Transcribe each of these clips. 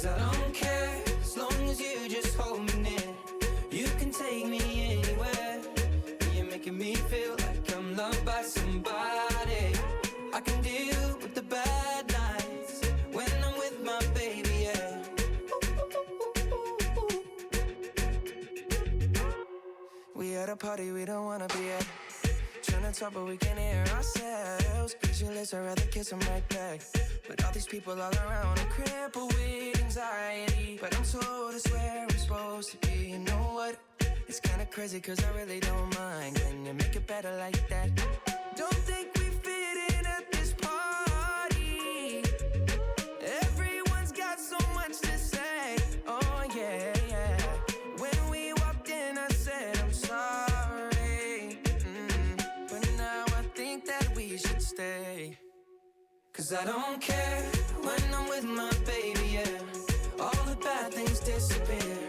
'Cause I don't care, as long as you just hold me near. You can take me anywhere. You're making me feel like I'm loved by somebody. I can deal with the bad nights when I'm with my baby, yeah. We at a party we don't wanna be at. Trying to talk but we can't hear ourselves. Pictureless, I'd rather kiss them right back. But all these people all around, I'm crippled with anxiety. But I'm told it's where I'm supposed to be. You know what? It's kinda crazy 'cause I really don't mind. Can you make it better like that? Don't think we fit in at this party. Everyone's got so much to say. Oh yeah, yeah. When we walked in I said I'm sorry. But now I think that we should stay. 'Cause I don't care when I'm with my baby, yeah. All the bad things disappear.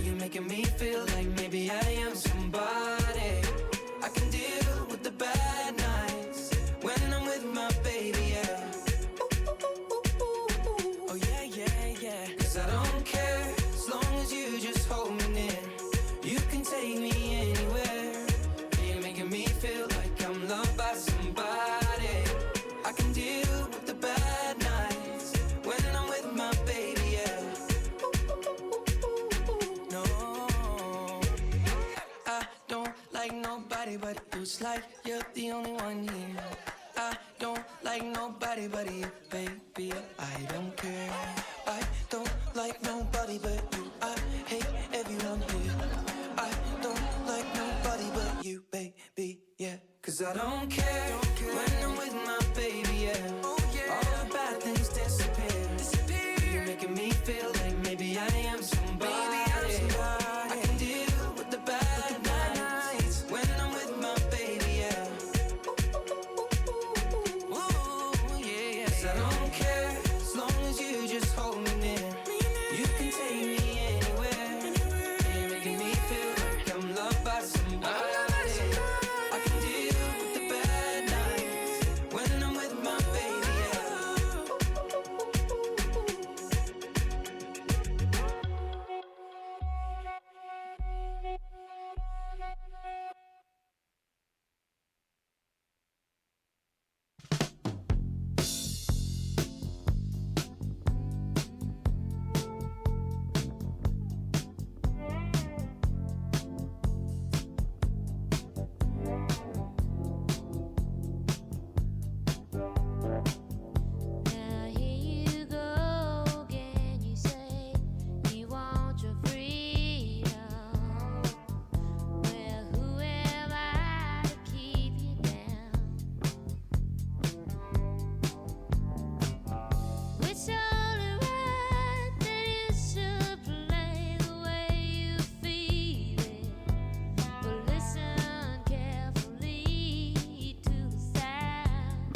You're making me feel like maybe I am somebody. I can deal with the bad nights when I'm with my baby, yeah. Oh yeah, yeah, yeah. 'Cause I don't care, as long as you just hold me near. You can take me anywhere. You're making me feel like I'm loved by somebody. I can deal with the bad nights when I'm with my baby, yeah. Nobody but you. It's like you're the only one here. I don't like nobody but you, baby. I don't care. I don't like nobody but you. I hate everyone here. I don't like nobody but you, baby, yeah. 'Cause I don't care when I'm with my baby, yeah. Oh, yeah. All the bad things disappear. You're making me feel like maybe I am somebody. Maybe I'm somebody. I can deal with the bad nights when I'm with my baby, yeah. Ooh, yeah, yeah. 'Cause I don't care, as long as you just hold me near. You can take me anywhere. You're making me feel like I'm loved by somebody. I can deal with the bad nights when I'm with my baby, yeah. Now here you go again. You say you want your freedom. Well, who am I to keep you down? It's only right that you should play the way you feel it. But listen carefully to the sound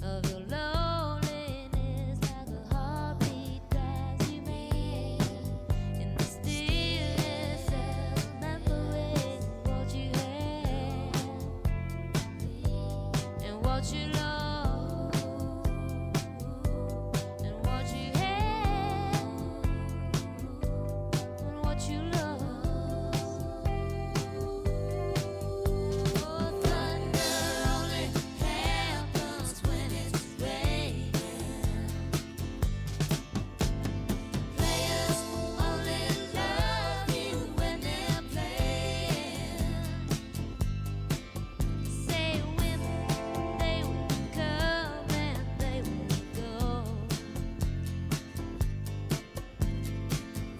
of your loneliness, like a heartbeat drives you mad. In the stillness of remembering what you had and what you lost and what you had and what you lost. Oh, thunder only happens when it's raining. Players only love you when they're playing. Say women, they will come and they will go.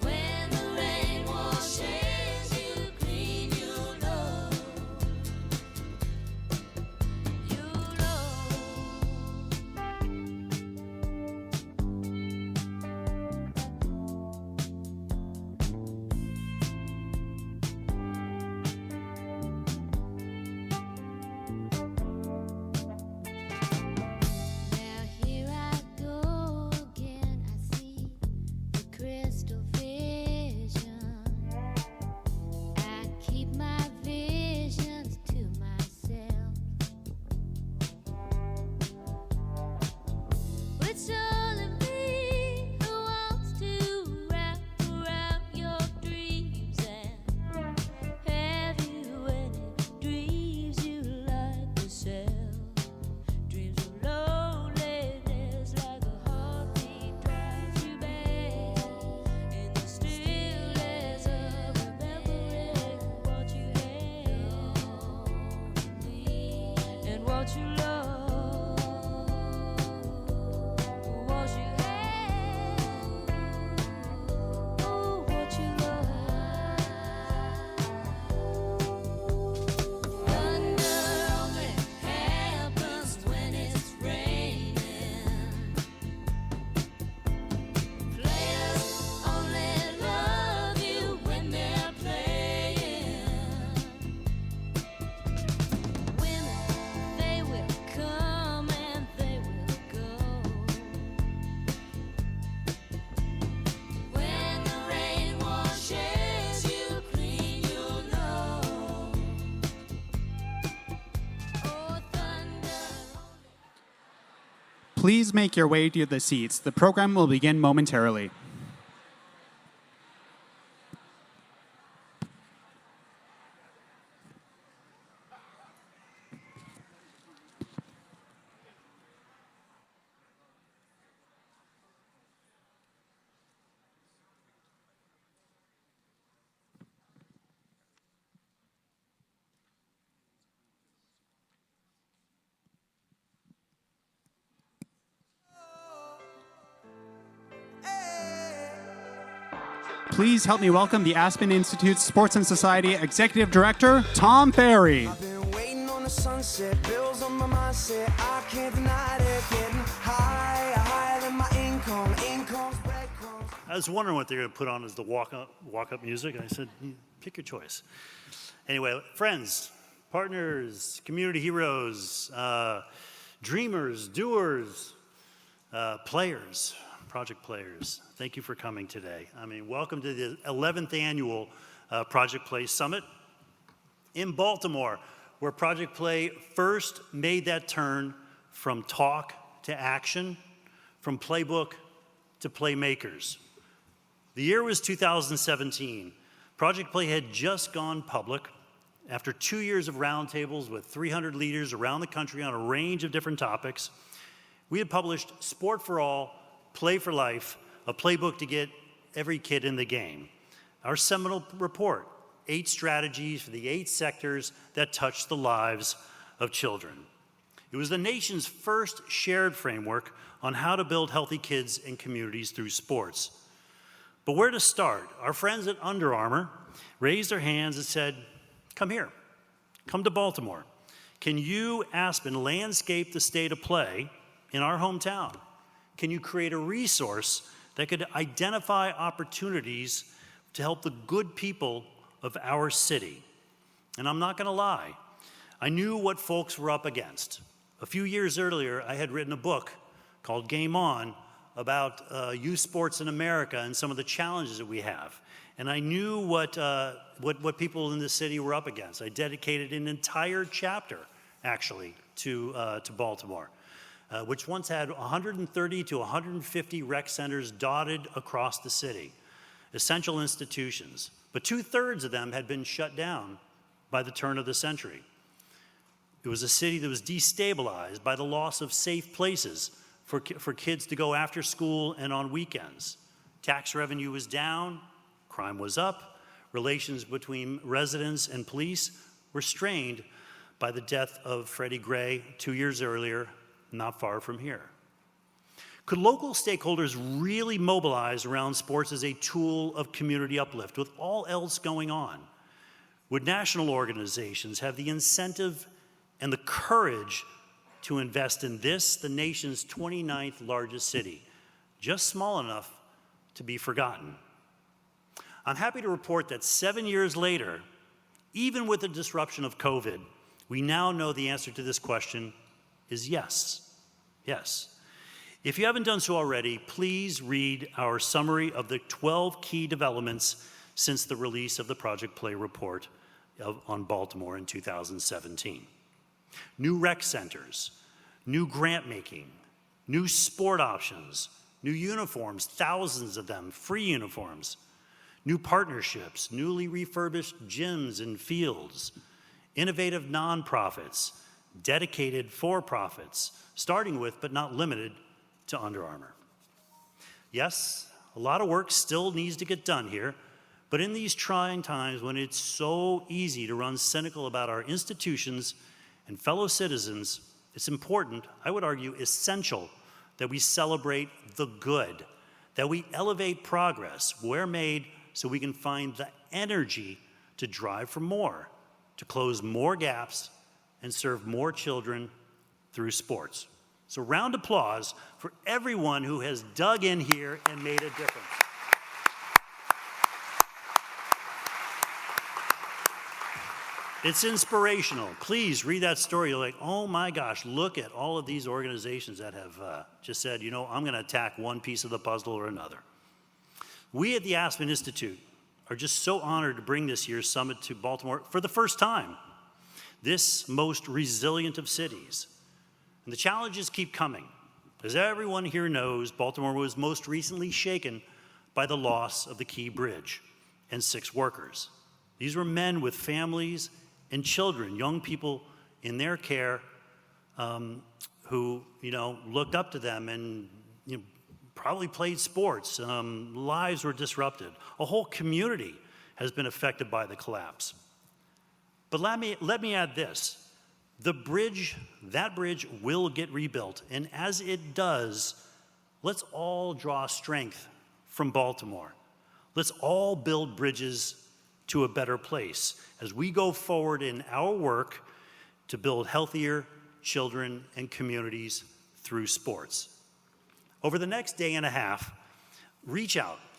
When the rain washes you clean, you know. Now here I go again. I see the crystal vision. I keep my visions to myself. It's only me who wants to Please make your way to the seats. The program will begin momentarily. Please help me welcome the Aspen Institute's Sports and Society Executive Director, Tom Farrey. I've been waiting on the sunset, bills on my mindset. I can't deny it, getting higher than my income's breadcrumbs. I was wondering what they were going to put on as the walk-up music, and I said, pick your choice. Anyway, friends, partners, community heroes, dreamers, doers, players, project players, thank you for coming today. I mean, welcome to the 11th annual Project Play Summit in Baltimore, where Project Play first made that turn from talk to action, from playbook to playmakers. The year was 2017. Project Play had just gone public after 2 years of roundtables with 300 leaders around the country on a range of different topics. We had published Sport for All, Play for Life, a playbook to get every kid in the game. Our seminal report, 8 strategies for the 8 sectors that touch the lives of children. It was the nation's first shared framework on how to build healthy kids and communities through sports. But where to start? Our friends at Under Armour raised their hands and said, come here, come to Baltimore. Can you, Aspen, landscape the state of play in our hometown? Can you create a resource that could identify opportunities to help the good people of our city? And I'm not going to lie, I knew what folks were up against. A few years earlier, I had written a book called Game On about youth sports in America and some of the challenges that we have. And I knew what people in the city were up against. I dedicated an entire chapter, actually, to Baltimore. Which once had 130 to 150 rec centers dotted across the city, essential institutions. But 2/3 of them had been shut down by the turn of the century. It was a city that was destabilized by the loss of safe places for kids to go after school and on weekends. Tax revenue was down, crime was up, relations between residents and police were strained by the death of Freddie Gray 2 years earlier, not far from here. Could local stakeholders really mobilize around sports as a tool of community uplift with all else going on? Would national organizations have the incentive and the courage to invest in this, the nation's 29th largest city, just small enough to be forgotten? I'm happy to report that 7 years later, even with the disruption of COVID, we now know the answer to this question is yes. Yes. If you haven't done so already, please read our summary of the 12 key developments since the release of the Project Play report on Baltimore in 2017. New rec centers, new grant making, new sport options, new uniforms, thousands of them, free uniforms, new partnerships, newly refurbished gyms and fields, innovative nonprofits, dedicated for-profits, starting with but not limited to Under Armour. Yes, a lot of work still needs to get done here, but in these trying times when it's so easy to run cynical about our institutions and fellow citizens, it's important, I would argue essential, that we celebrate the good, that we elevate progress where made so we can find the energy to drive for more, to close more gaps and serve more children through sports. So round of applause for everyone who has dug in here and made a difference. It's inspirational. Please read that story. You're like, oh my gosh, look at all of these organizations that have just said, you know, I'm going to attack one piece of the puzzle or another. We at the Aspen Institute are just so honored to bring this year's summit to Baltimore for the first time, this most resilient of cities. And the challenges keep coming. As everyone here knows, Baltimore was most recently shaken by the loss of the Key Bridge and 6 workers. These were men with families and children, young people in their care, who looked up to them and probably played sports. Lives were disrupted. A whole community has been affected by the collapse. But let me add this. That bridge will get rebuilt. And as it does, let's all draw strength from Baltimore. Let's all build bridges to a better place as we go forward in our work to build healthier children and communities through sports. Over the next day and a half,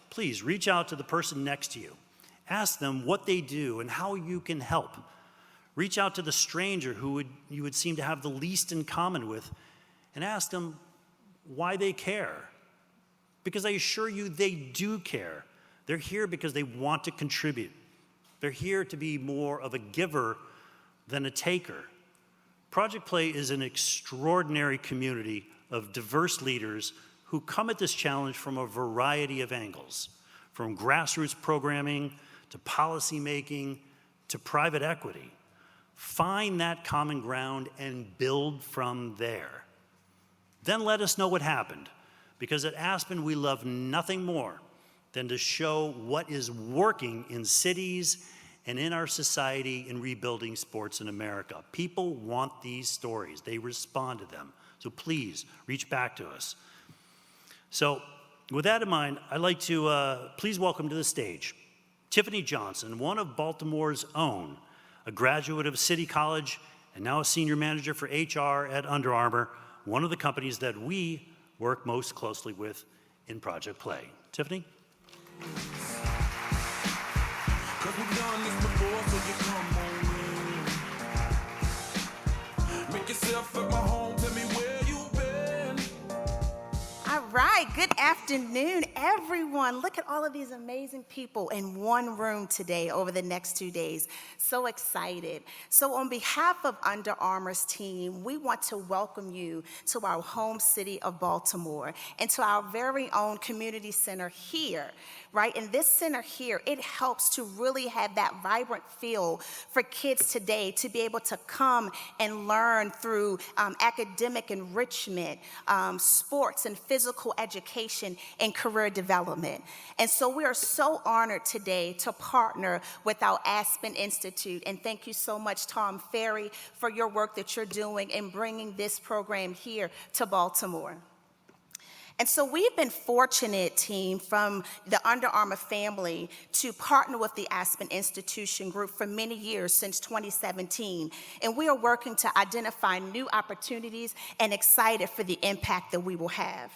please reach out to the person next to you. Ask them what they do and how you can help. Reach out to the stranger who you would seem to have the least in common with and ask them why they care. Because I assure you they do care. They're here because they want to contribute. They're here to be more of a giver than a taker. Project Play is an extraordinary community of diverse leaders who come at this challenge from a variety of angles, from grassroots programming to policy making to private equity. Find that common ground and build from there. Then let us know what happened, because at Aspen we love nothing more than to show what is working in cities and in our society in rebuilding sports in America. People want these stories. They respond to them. So please reach back to us. So with that in mind, I'd like to please welcome to the stage Tiffany Johnson, one of Baltimore's own, a graduate of City College and now a senior manager for HR at Under Armour, one of the companies that we work most closely with in Project Play. Tiffany? Make yourself at my home, tell me where you've been. All right, good afternoon, everyone. Look at all of these amazing people in one room today over the next 2 days. So excited. So on behalf of Under Armour's team, we want to welcome you to our home city of Baltimore and to our very own community center here, right? And this center here, it helps to really have that vibrant feel for kids today to be able to come and learn through academic enrichment, sports and physical education and career development. And so we are so honored today to partner with our Aspen Institute. And thank you so much, Tom Farrey, for your work that you're doing in bringing this program here to Baltimore. And so we've been fortunate, team, from the Under Armour family to partner with the Aspen Institution Group for many years, since 2017. And we are working to identify new opportunities and excited for the impact that we will have.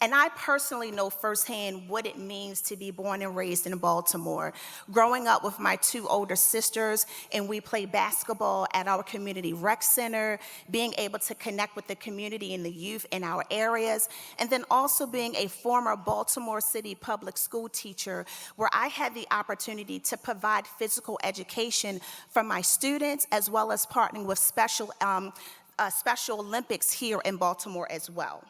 And I personally know firsthand what it means to be born and raised in Baltimore. Growing up with my 2 older sisters, and we played basketball at our community rec center, being able to connect with the community and the youth in our areas, and then also being a former Baltimore City public school teacher, where I had the opportunity to provide physical education for my students, as well as partnering with Special Olympics here in Baltimore as well.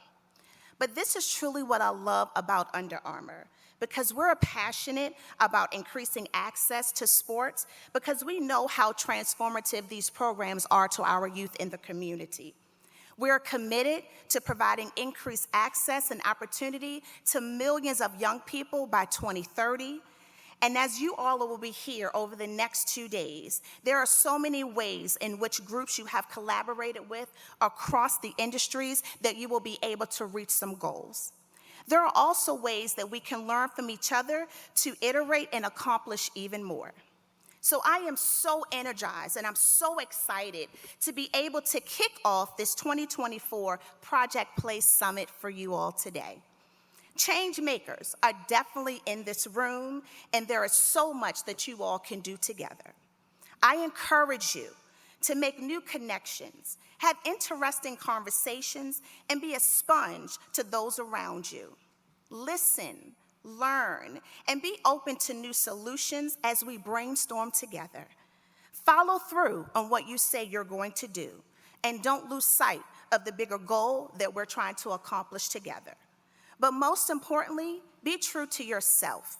But this is truly what I love about Under Armour, because we're passionate about increasing access to sports, because we know how transformative these programs are to our youth in the community. We're committed to providing increased access and opportunity to millions of young people by 2030. And as you all will be here over the next 2 days, there are so many ways in which groups you have collaborated with across the industries that you will be able to reach some goals. There are also ways that we can learn from each other to iterate and accomplish even more. So I am so energized and I'm so excited to be able to kick off this 2024 Project Play Summit for you all today. Change makers are definitely in this room, and there is so much that you all can do together. I encourage you to make new connections, have interesting conversations, and be a sponge to those around you. Listen, learn, and be open to new solutions as we brainstorm together. Follow through on what you say you're going to do, and don't lose sight of the bigger goal that we're trying to accomplish together. But most importantly, be true to yourself.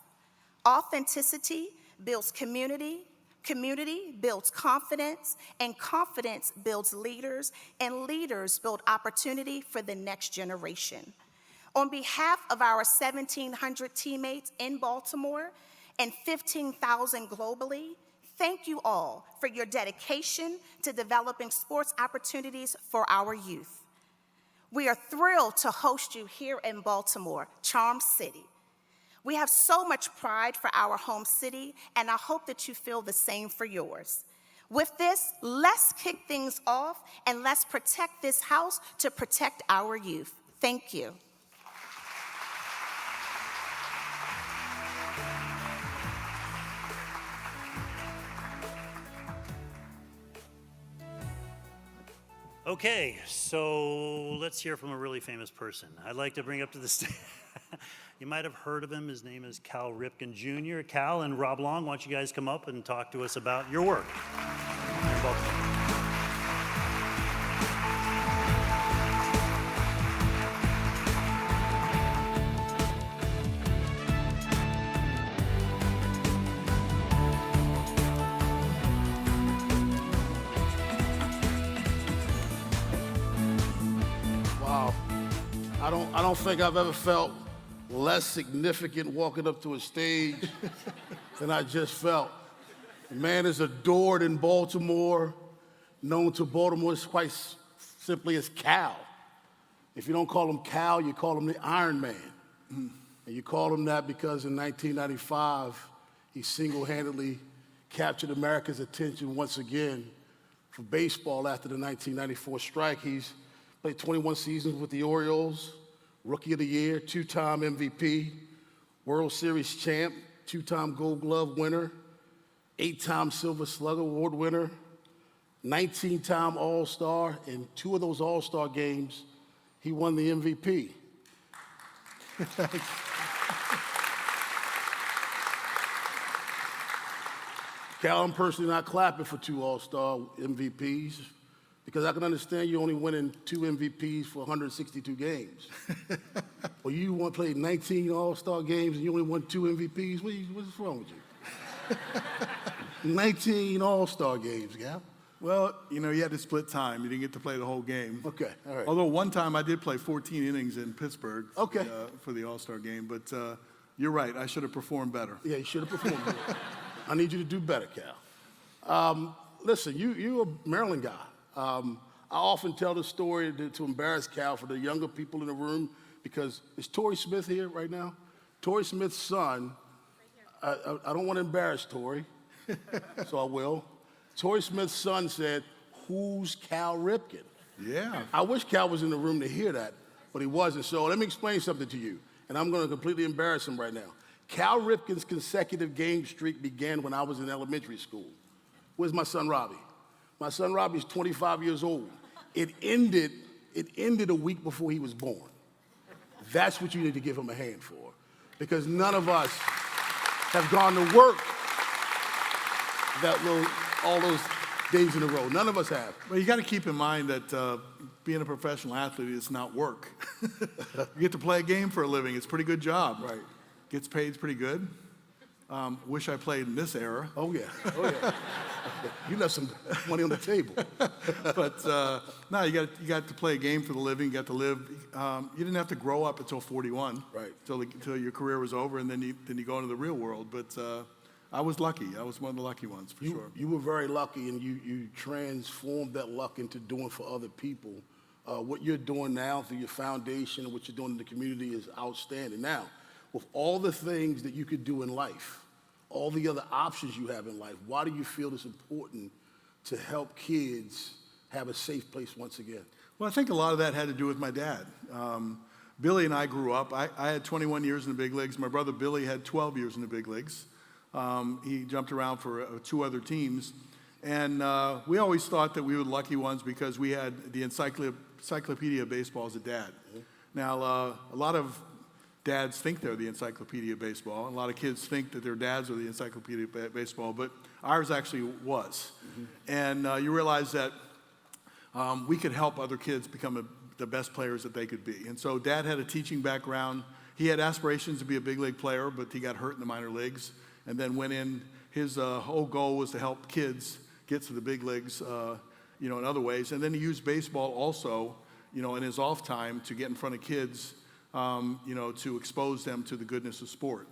Authenticity builds community, community builds confidence, and confidence builds leaders, and leaders build opportunity for the next generation. On behalf of our 1,700 teammates in Baltimore and 15,000 globally, thank you all for your dedication to developing sports opportunities for our youth. We are thrilled to host you here in Baltimore, Charm City. We have so much pride for our home city, and I hope that you feel the same for yours. With this, let's kick things off, and let's protect this house to protect our youth. Thank you. Okay, so let's hear from a really famous person. I'd like to bring up to the stage. You might have heard of him. His name is Cal Ripken Jr. Cal and Rob Long, why don't you guys come up and talk to us about your work in Baltimore. Wow. I don't think I've ever felt less significant walking up to a stage than I just felt. The man is adored in Baltimore, known to Baltimore quite simply as Cal. If you don't call him Cal, you call him the Iron Man. And you call him that because in 1995, he single-handedly captured America's attention once again for baseball after the 1994 strike. He's played 21 seasons with the Orioles, Rookie of the Year, two-time MVP, World Series champ, two-time Gold Glove winner, 8-time Silver Slugger Award winner, 19-time All-Star, and 2 of those All-Star games, he won the MVP. Cal, I'm personally not clapping for 2 All-Star MVPs because I can understand you only winning 2 MVPs for 162 games. Well, you played 19 All-Star games and you only won 2 MVPs? What's wrong with you? 19 All-Star games, Cal. Well, you know, you had to split time. You didn't get to play the whole game. Okay, all right. Although one time I did play 14 innings in Pittsburgh Okay. For the All-Star game. But you're right, I should have performed better. Yeah, you should have performed better. I need you to do better, Cal. Listen, you're a Maryland guy. I often tell the story to embarrass Cal for the younger people in the room because is Torrey Smith here right now? Torrey Smith's son, I don't want to embarrass Torrey, so I will. Torrey Smith's son said, "Who's Cal Ripken?" Yeah. I wish Cal was in the room to hear that, but he wasn't. So let me explain something to you, and I'm going to completely embarrass him right now. Cal Ripken's consecutive game streak began when I was in elementary school. Where's my son Robbie? My son Robbie's 25 years old. It ended a week before he was born. That's what you need to give him a hand for, because none of us have gone to work all those days in a row. None of us have. Well, you got to keep in mind that being a professional athlete is not work. You get to play a game for a living. It's a pretty good job. Right. Gets paid pretty good. Wish I played in this era. Oh, yeah. Oh, yeah. You left some money on the table. But no, you got to play a game for the living. You got to live. You didn't have to grow up until 41. Right. Until your career was over, and then you go into the real world. But I was lucky. I was one of the lucky ones, for sure. You were very lucky, and you transformed that luck into doing for other people. What you're doing now through your foundation and what you're doing in the community is outstanding. Now, with all the things that you could do in life, all the other options you have in life, why do you feel it's important to help kids have a safe place once again? Well, I think a lot of that had to do with my dad. Billy and I grew up. I had 21 years in the big leagues. My brother Billy had 12 years in the big leagues. He jumped around for 2 other teams. And we always thought that we were the lucky ones because we had the encyclopedia of baseball as a dad. Mm-hmm. Now, a lot of dads think they're the encyclopedia of baseball. A lot of kids think that their dads are the encyclopedia of baseball, but ours actually was. Mm-hmm. And you realize that we could help other kids become the best players that they could be. And so Dad had a teaching background. He had aspirations to be a big league player, but he got hurt in the minor leagues and then went in. His whole goal was to help kids get to the big leagues, in other ways. And then he used baseball also, in his off time to get in front of kids, to expose them to the goodness of sport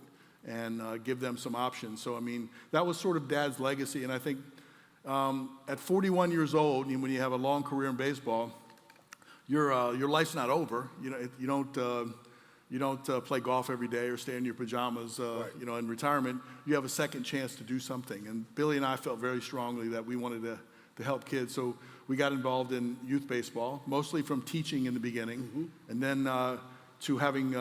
and give them some options. So, that was sort of Dad's legacy. And I think at 41 years old, when you have a long career in baseball, your life's not over. You don't play golf every day or stay in your pajamas. Right. In retirement, you have a second chance to do something. And Billy and I felt very strongly that we wanted to help kids. So we got involved in youth baseball, mostly from teaching in the beginning, and then to having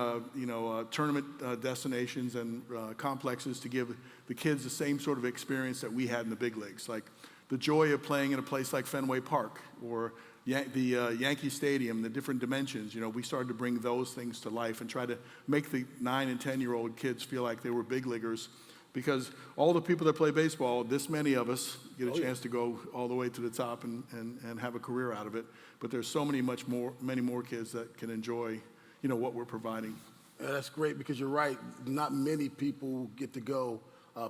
tournament destinations and complexes to give the kids the same sort of experience that we had in the big leagues, like the joy of playing in a place like Fenway Park or the Yankee Stadium, the different dimensions. We started to bring those things to life and try to make the 9 and 10-year-old kids feel like they were big leaguers, because all the people that play baseball, this many of us get a chance to go all the way to the top and have a career out of it. But there's so many more kids that can enjoy, what we're providing. That's great, because you're right. Not many people get to go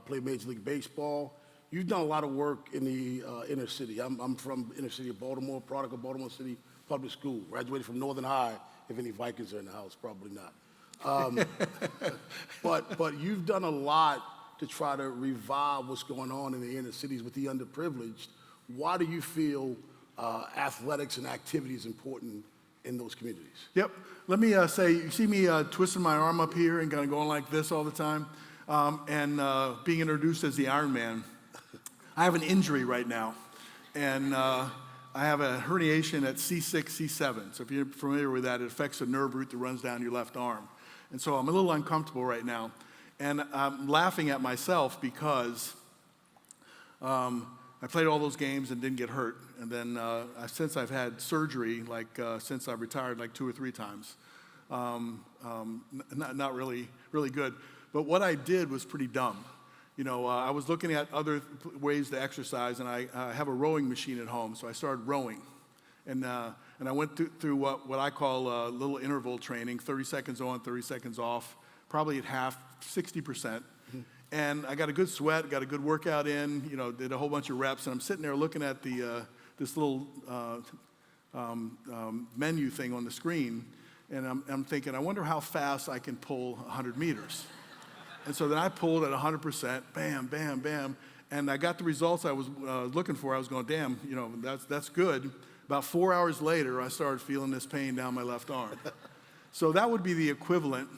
play Major League Baseball. You've done a lot of work in the inner city. I'm from inner city of Baltimore, product of Baltimore City Public School. Graduated from Northern High. If any Vikings are in the house, probably not. But you've done a lot to try to revive what's going on in the inner cities with the underprivileged. Why do you feel athletics and activity is important in those communities? Yep. Let me say, you see me twisting my arm up here and kind of going like this all the time, and being introduced as the Iron Man. I have an injury right now, and I have a herniation at C6, C7. So if you're familiar with that, it affects the nerve root that runs down your left arm. And so I'm a little uncomfortable right now. And I'm laughing at myself because I played all those games and didn't get hurt. And then since I've had surgery, since I retired 2 or 3 times, not really good. But what I did was pretty dumb. I was looking at other ways to exercise, and I have a rowing machine at home, so I started rowing. And I went through what I call little interval training, 30 seconds on, 30 seconds off, probably at half, 60%. And I got a good sweat, got a good workout in, did a whole bunch of reps, and I'm sitting there looking at this little menu thing on the screen, and I'm thinking, I wonder how fast I can pull 100 meters. And so then I pulled at 100%, bam, bam, bam, and I got the results I was looking for. I was going, damn, that's good. About 4 hours later, I started feeling this pain down my left arm. So that would be the equivalent,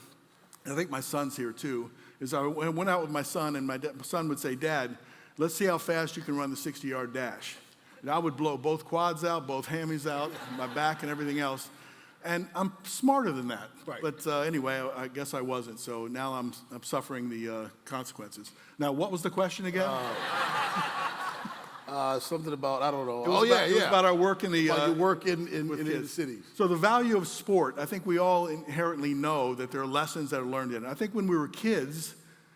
and I think my son's here too, is I went out with my son, and my son would say, Dad, let's see how fast you can run the 60-yard dash. And I would blow both quads out, both hammies out, my back and everything else. And I'm smarter than that. Right. But anyway, I guess I wasn't. So now I'm suffering the consequences. Now, what was the question again? Something about, I don't know. It was about our work in the your work in the kids. cities. So the value of sport, I think we all inherently know that there are lessons that are learned in it. I think when we were kids,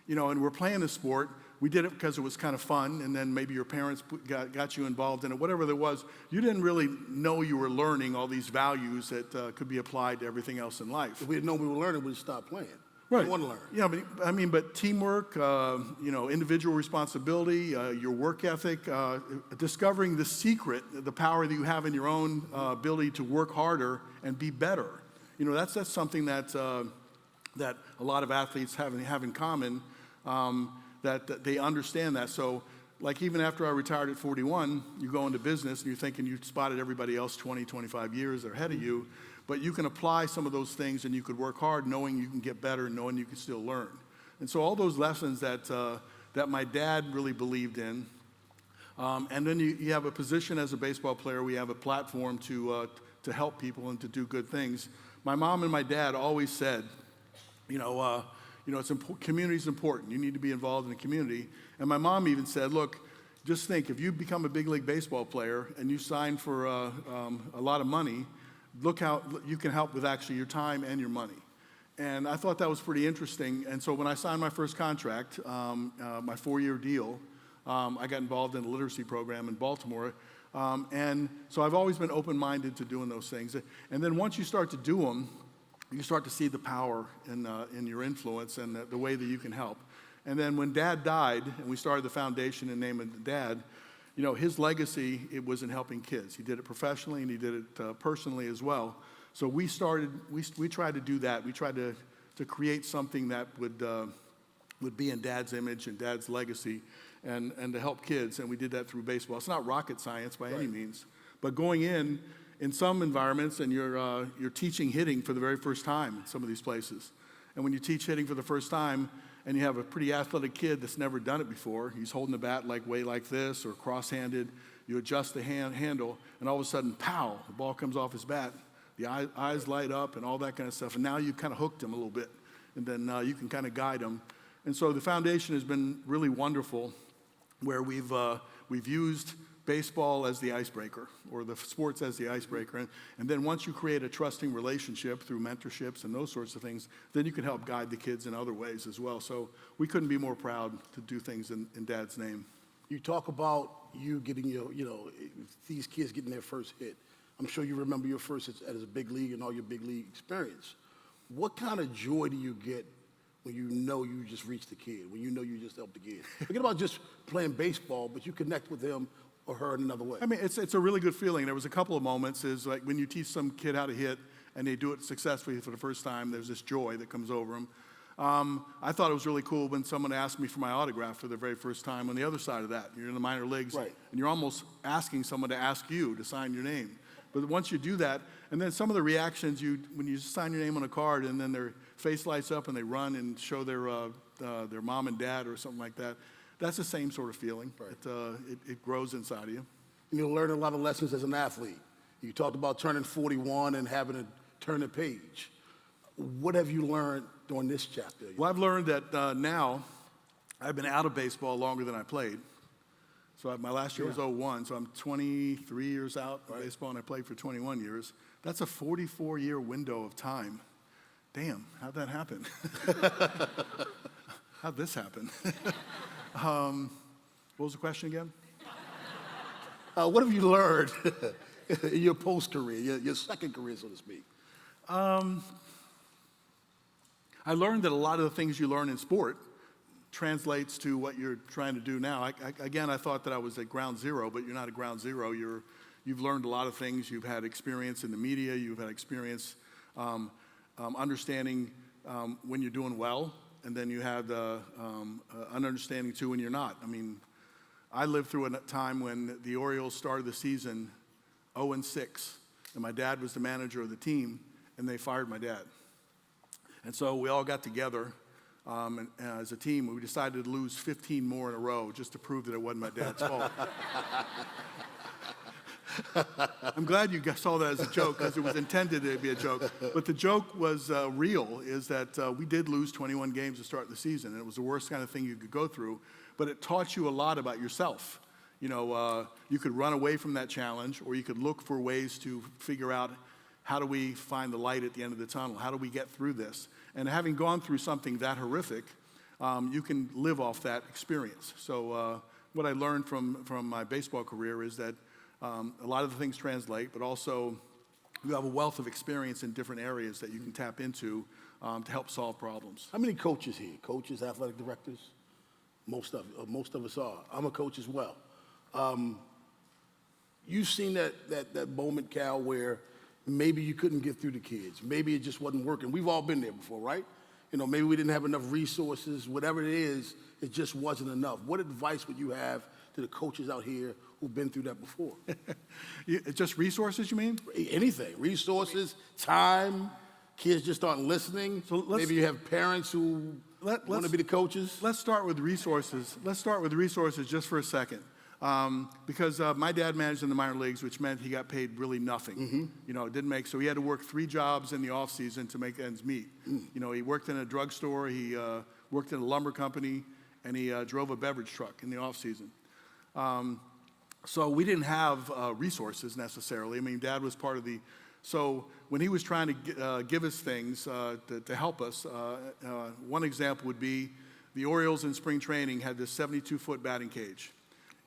and we're playing a sport, we did it because it was kind of fun, and then maybe your parents got you involved in it, whatever there was. You didn't really know you were learning all these values that could be applied to everything else in life. If we didn't know we were learning, we'd stop playing. Right. We want to learn. Yeah, but teamwork, individual responsibility, your work ethic, discovering the secret, the power that you have in your own ability to work harder and be better. That's something that a lot of athletes have in common. That they understand that. So, even after I retired at 41, you go into business and you're thinking you spotted everybody else 20, 25 years ahead of you, but you can apply some of those things and you could work hard knowing you can get better and knowing you can still learn. And so all those lessons that my dad really believed in, and then you have a position as a baseball player, we have a platform to help people and to do good things. My mom and my dad always said, community is important. You need to be involved in the community. And my mom even said, look, just think, if you become a big league baseball player and you sign for a lot of money, look how you can help with actually your time and your money. And I thought that was pretty interesting. And so when I signed my first contract, my 4-year deal, I got involved in a literacy program in Baltimore. And so I've always been open-minded to doing those things. And then once you start to do them, you start to see the power in your influence and the way that you can help. And then when Dad died, and we started the foundation in name of Dad, you know, his legacy, it was in helping kids. He did it professionally, and he did it personally as well. So we tried to do that. We tried to create something that would be in Dad's image and Dad's legacy, and to help kids. And we did that through baseball. It's not rocket science by any means, but going in some environments, and you're teaching hitting for the very first time in some of these places. And when you teach hitting for the first time, and you have a pretty athletic kid that's never done it before, he's holding the bat way like this or cross-handed, you adjust the handle, and all of a sudden, pow, the ball comes off his bat. The eyes light up and all that kind of stuff. And now you kind of hooked him a little bit, and then you can kind of guide him. And so the foundation has been really wonderful, where we've used baseball as the icebreaker, or the sports as the icebreaker. And then once you create a trusting relationship through mentorships and those sorts of things, then you can help guide the kids in other ways as well. So we couldn't be more proud to do things in Dad's name. You talk about you getting these kids getting their first hit. I'm sure you remember your first hits as a big league and all your big league experience. What kind of joy do you get when you know you just reached the kid, when you know you just helped the kid? Forget about just playing baseball, but you connect with him or her in another way. I mean, it's a really good feeling. There was a couple of moments, is like when you teach some kid how to hit and they do it successfully for the first time, there's this joy that comes over them. I thought it was really cool when someone asked me for my autograph for the very first time. On the other side of that, you're in the minor leagues, right, and you're almost asking someone to ask you to sign your name. But once you do that, and then some of the reactions, when you sign your name on a card and then their face lights up and they run and show their mom and dad or something like that, that's the same sort of feeling. Right. It grows inside of you. And you'll learn a lot of lessons as an athlete. You talked about turning 41 and having to turn the page. What have you learned during this chapter? Well, I've learned that now I've been out of baseball longer than I played. So my last year was 01, so I'm 23 years out of baseball, and I played for 21 years. That's a 44-year window of time. Damn, how'd that happen? How'd this happen? What was the question again? What have you learned in your post-career, your second career, so to speak? I learned that a lot of the things you learn in sport translates to what you're trying to do now. I thought that I was at ground zero, but you're not at ground zero. You've learned a lot of things. You've had experience in the media. You've had experience understanding when you're doing well, and then you have an understanding too when you're not. I mean, I lived through a time when the Orioles started the season 0-6, and my dad was the manager of the team, and they fired my dad. And so we all got together and as a team. We decided to lose 15 more in a row just to prove that it wasn't my dad's fault. I'm glad you guys saw that as a joke, because it was intended to be a joke. But the joke was real, is that we did lose 21 games to start the season, and it was the worst kind of thing you could go through. But it taught you a lot about yourself. You know, you could run away from that challenge, or you could look for ways to figure out, how do we find the light at the end of the tunnel? How do we get through this? And having gone through something that horrific, you can live off that experience. So what I learned from my baseball career is that a lot of the things translate, but also you have a wealth of experience in different areas that you can tap into to help solve problems. How many coaches here? Coaches, athletic directors? Most of us are. I'm a coach as well. You've seen that moment, Cal, where maybe you couldn't get through the kids. Maybe it just wasn't working. We've all been there before, right? You know, maybe we didn't have enough resources. Whatever it is, it just wasn't enough. What advice would you have to the coaches out here who've been through that before? Just resources, you mean? Anything. Resources, time, kids just aren't listening. So maybe you have parents who want to be the coaches. Let's start with resources. Let's start with resources just for a second. Because my dad managed in the minor leagues, which meant he got paid really nothing. Mm-hmm. You know, it didn't make, so he had to work 3 jobs in the off season to make ends meet. Mm. You know, he worked in a drugstore, he worked in a lumber company, and he drove a beverage truck in the off season. So we didn't have resources necessarily. I mean, Dad was part of the, so when he was trying to give us things to help us, one example would be the Orioles in spring training had this 72-foot batting cage.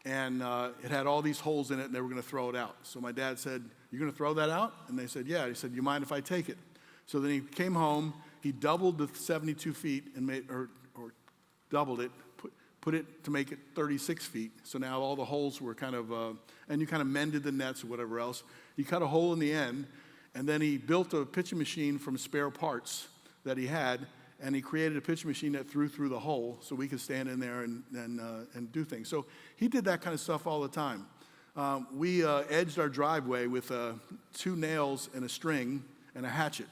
and it had all these holes in it, and they were going to throw it out. So my dad said, "You're going to throw that out?" And they said, "Yeah." He said, "You mind if I take it?" So then he came home, he doubled the 72 feet and made, or doubled it, put it to make it 36 feet. So now all the holes were kind of, and you kind of mended the nets or whatever else. He cut a hole in the end, and then he built a pitching machine from spare parts that he had, and he created a pitching machine that threw through the hole so we could stand in there and do things. So he did that kind of stuff all the time. We edged our driveway with 2 nails and a string and a hatchet.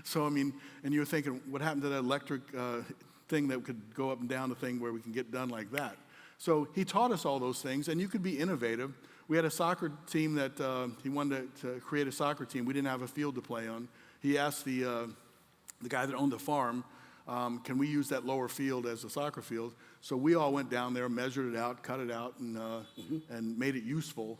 So, I mean, and you're thinking, what happened to that electric thing that could go up and down the thing where we can get done like that? So he taught us all those things, and you could be innovative. We had a soccer team that he wanted to create a soccer team. We didn't have a field to play on. He asked the guy that owned the farm, can we use that lower field as a soccer field? So we all went down there, measured it out, cut it out, and made it useful.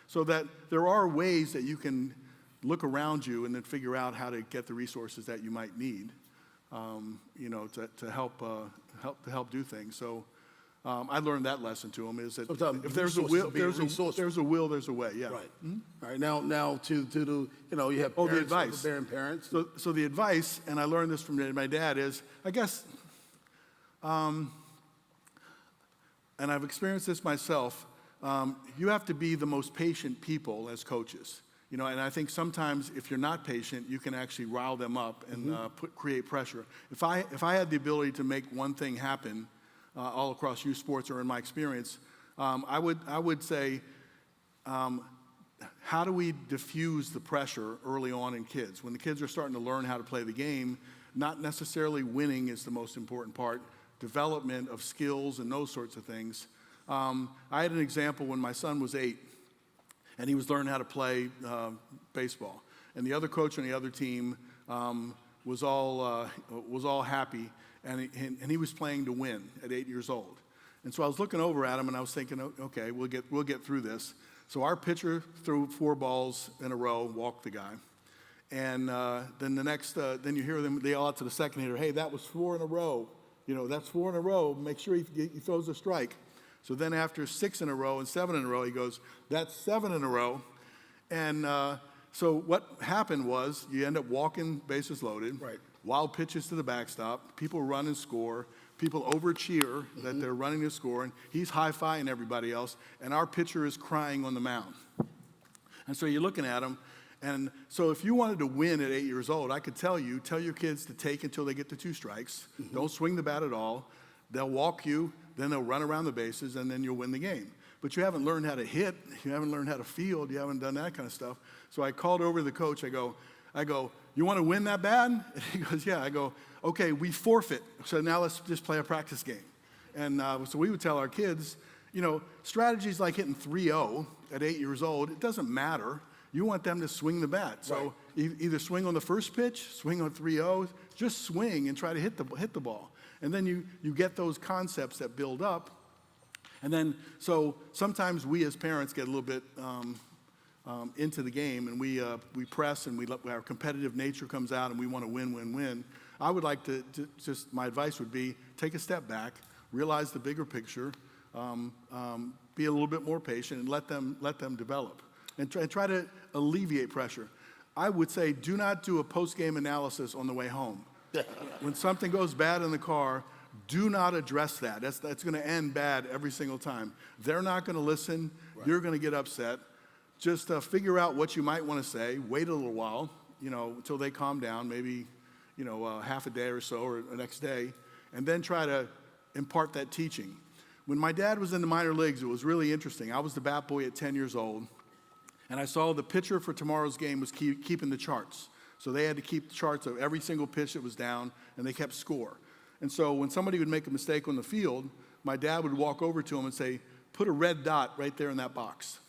So that there are ways that you can look around you and then figure out how to get the resources that you might need, to help do things. So I learned that lesson to him, is that if there's a will, there's a way. Yeah. Right. All right. Now to the, you have parents, the advice. Bearing parents. So the advice, and I learned this from my dad, is, I guess, and I've experienced this myself, you have to be the most patient people as coaches. And I think sometimes if you're not patient, you can actually rile them up and create pressure. If I had the ability to make one thing happen all across youth sports, or in my experience, I would say, how do we diffuse the pressure early on in kids? When the kids are starting to learn how to play the game, not necessarily winning is the most important part, development of skills and those sorts of things. I had an example when my son was 8, and he was learning how to play baseball. And the other coach on the other team was all happy, and he was playing to win at 8 years old. And so I was looking over at him, and I was thinking, okay, we'll get through this. So our pitcher threw 4 balls in a row, walked the guy. And then the next, then you hear them, they all out to the second hitter, hey, that was 4 in a row. That's 4 in a row. Make sure he throws a strike. So then after 6 in a row and 7 in a row, he goes, that's 7 in a row. And so what happened was you end up walking bases loaded, right. Wild pitches to the backstop, people run and score, people over-cheer that they're running to score, and he's high-fiving everybody else, and our pitcher is crying on the mound. And so you're looking at him, and so if you wanted to win at 8 years old, I could tell your kids to take until they get to 2 strikes. Don't swing the bat at all. They'll walk you, then they'll run around the bases, and then you'll win the game. But you haven't learned how to hit, you haven't learned how to field, you haven't done that kind of stuff. So I called over to the coach, I go, you want to win that bad? And he goes, yeah. I go, okay, we forfeit, so now let's just play a practice game. And so we would tell our kids, strategies like hitting 3-0 at 8 years old, it doesn't matter. You want them to swing the bat. So either swing on the first pitch, swing on 3-0, just swing and try to hit the ball. And then you get those concepts that build up. And then, so sometimes we as parents get a little bit into the game, and we press, and our competitive nature comes out, and we want to win. I would like to just, my advice would be, take a step back, realize the bigger picture, be a little bit more patient, and let them develop, and try to alleviate pressure. I would say, do not do a post-game analysis on the way home. When something goes bad in the car, do not address that. That's going to end bad every single time. They're not going to listen. Right. You're going to get upset. Just figure out what you might want to say. Wait a little while, until they calm down, maybe, half a day or so, or the next day, and then try to impart that teaching. When my dad was in the minor leagues, it was really interesting. I was the bat boy at 10 years old, and I saw the pitcher for tomorrow's game was keeping the charts. So they had to keep the charts of every single pitch that was down, and they kept score. And so when somebody would make a mistake on the field, my dad would walk over to him and say, put a red dot right there in that box.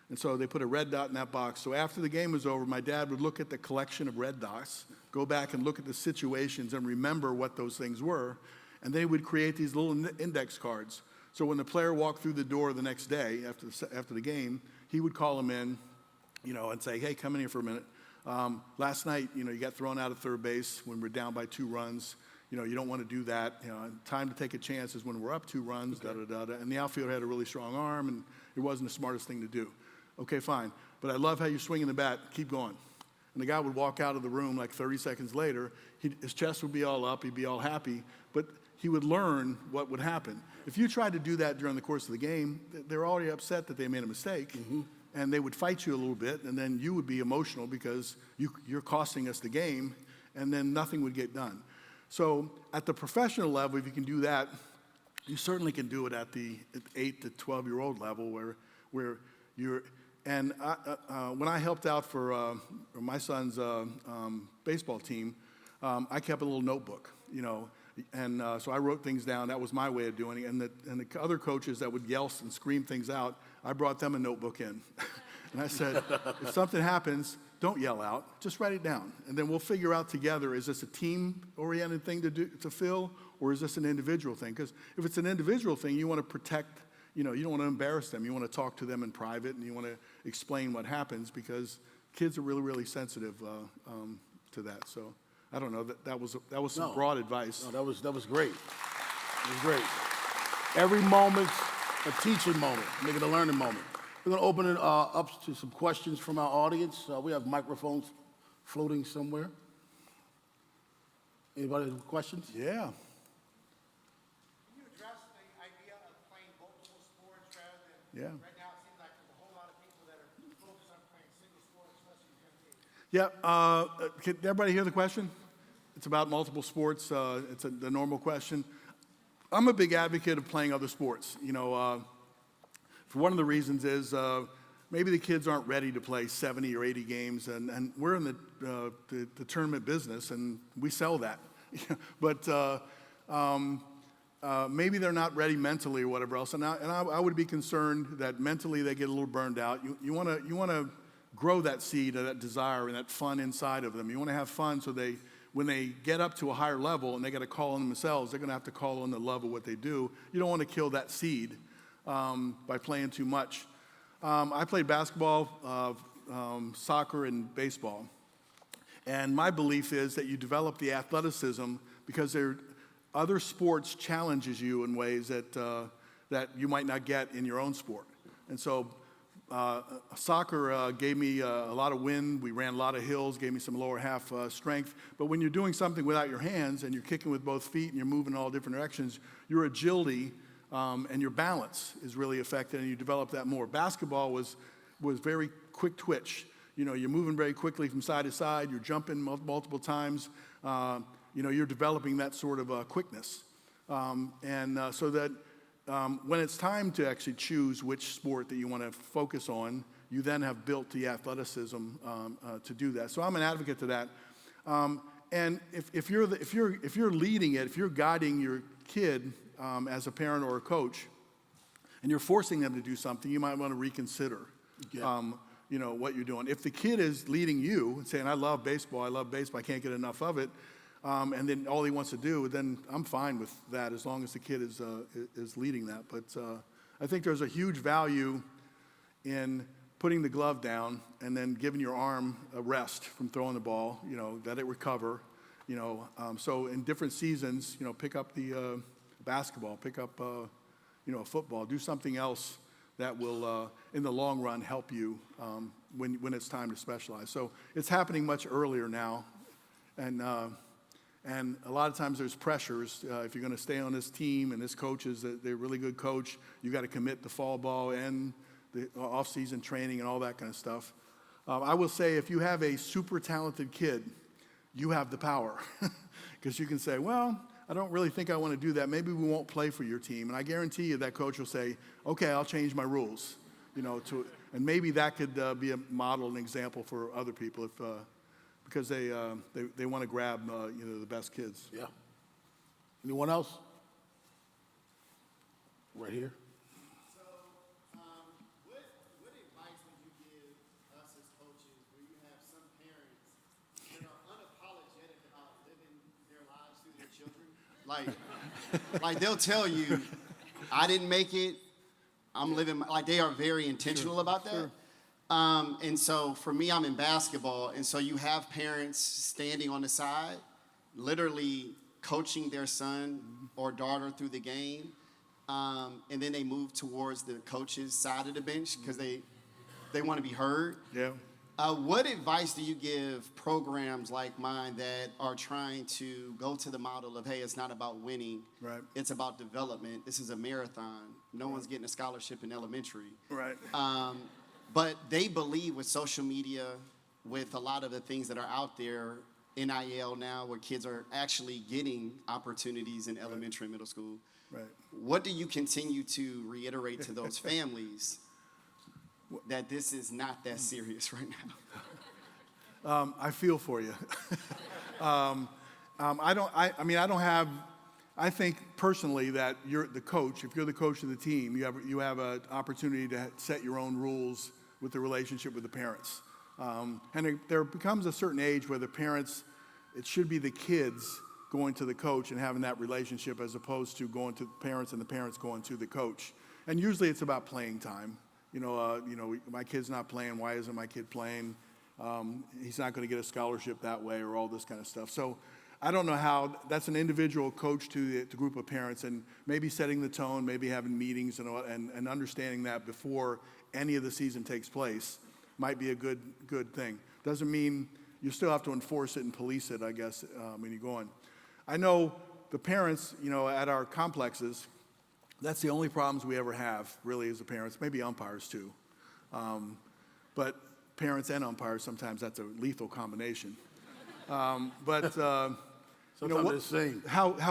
And so they put a red dot in that box. So after the game was over, my dad would look at the collection of red dots, go back and look at the situations and remember what those things were, and they would create these little index cards. So when the player walked through the door the next day after the game, he would call him in, and say, hey, come in here for a minute. Last night, you got thrown out of third base when we're down by 2 runs. You don't want to do that. Time to take a chance is when we're up 2 runs, da-da-da-da. And the outfielder had a really strong arm, and it wasn't the smartest thing to do. Okay, fine. But I love how you're swinging the bat. Keep going. And the guy would walk out of the room like 30 seconds later. His chest would be all up. He'd be all happy. But he would learn what would happen. If you tried to do that during the course of the game, they're already upset that they made a mistake. And they would fight you a little bit, and then you would be emotional because you're costing us the game, and then nothing would get done. So at the professional level, if you can do that, you certainly can do it at the 8 to 12-year-old level where you're. And when I helped out for my son's baseball team, I kept a little notebook, and so I wrote things down. That was my way of doing it. And the other coaches that would yell and scream things out, I brought them a notebook in. And I said, if something happens, don't yell out, just write it down. And then we'll figure out together, is this a team-oriented thing to fill, or is this an individual thing? Because if it's an individual thing, you want to protect, you don't want to embarrass them. You want to talk to them in private, and you want to explain what happens, because kids are really, really sensitive to that. So I don't know, that was some broad advice. No, that was great. It was great. Every moment's a teaching moment, make it a learning moment. We're going to open it up to some questions from our audience. We have microphones floating somewhere. Anybody have questions? Yeah. Can you address the idea of playing multiple sports rather than right now it seems like there's a whole lot of people that are focused on playing single sports, especially in young age. Yeah, can everybody hear the question? It's about multiple sports. It's the normal question. I'm a big advocate of playing other sports. For one of the reasons is maybe the kids aren't ready to play 70 or 80 games, and we're in the tournament business, and we sell that. But maybe they're not ready mentally or whatever else. And I would be concerned that mentally they get a little burned out. You want to grow that seed of that desire and that fun inside of them. You want to have fun so when they get up to a higher level and they got to call on themselves, they're going to have to call on the love of what they do. You don't want to kill that seed by playing too much. I played basketball, soccer, and baseball. And my belief is that you develop the athleticism because other sports challenges you in ways that you might not get in your own sport. And so soccer gave me a lot of wind. We ran a lot of hills, gave me some lower half strength. But when you're doing something without your hands and you're kicking with both feet and you're moving in all different directions, your agility and your balance is really affected, and you develop that more. Basketball was very quick twitch. You're moving very quickly from side to side. You're jumping multiple times. You're developing that sort of quickness. So that when it's time to actually choose which sport that you want to focus on, you then have built the athleticism to do that. So I'm an advocate to that. And if you're leading it, if you're guiding your kid as a parent or a coach, and you're forcing them to do something, you might want to reconsider, what you're doing. If the kid is leading you and saying, I love baseball, I can't get enough of it, and then all he wants to do, then I'm fine with that as long as the kid is leading that. But I think there's a huge value in putting the glove down and then giving your arm a rest from throwing the ball, let it recover. So in different seasons, pick up the basketball, pick up, football, do something else that will, in the long run, help you when it's time to specialize. So it's happening much earlier now, and a lot of times there's pressures. If you're going to stay on this team and this coach is a really good coach, you got to commit the fall ball and the off-season training and all that kind of stuff. I will say if you have a super talented kid, you have the power because you can say, well, I don't really think I want to do that. Maybe we won't play for your team. And I guarantee you that coach will say, okay, I'll change my rules, and maybe that could be a model and example for other people because they want to grab, the best kids. Yeah. Anyone else? Right here. So, what advice would you give us as coaches where you have some parents that are unapologetic about living their lives through their children? Like they'll tell you, I didn't make it, I'm living, like they are very intentional about that. Sure. And so for me, I'm in basketball, and so you have parents standing on the side, literally coaching their son or daughter through the game, and then they move towards the coach's side of the bench because they want to be heard. Yeah. What advice do you give programs like mine that are trying to go to the model of, hey, it's not about winning, Right. it's about development. This is a marathon. No one's getting a scholarship in elementary. Right. But they believe with social media, with a lot of the things that are out there, NIL now, where kids are actually getting opportunities in elementary and middle school. Right. What do you continue to reiterate to those families that this is not that serious right now? I feel for you. I think personally that you're the coach. If you're the coach of the team, you have an opportunity to set your own rules with the relationship with the parents. And there becomes a certain age where the parents, it should be the kids going to the coach and having that relationship as opposed to going to the parents and the parents going to the coach. And usually it's about playing time. My kid's not playing. Why isn't my kid playing? He's not going to get a scholarship that way, or all this kind of stuff. So I don't know how. That's an individual coach to the group of parents, and maybe setting the tone, maybe having meetings and understanding that before any of the season takes place might be a good thing. Doesn't mean you still have to enforce it and police it, I guess, when you go on. I know the parents, at our complexes, that's the only problems we ever have, really, as the parents. Maybe umpires, too. But parents and umpires, sometimes that's a lethal combination. How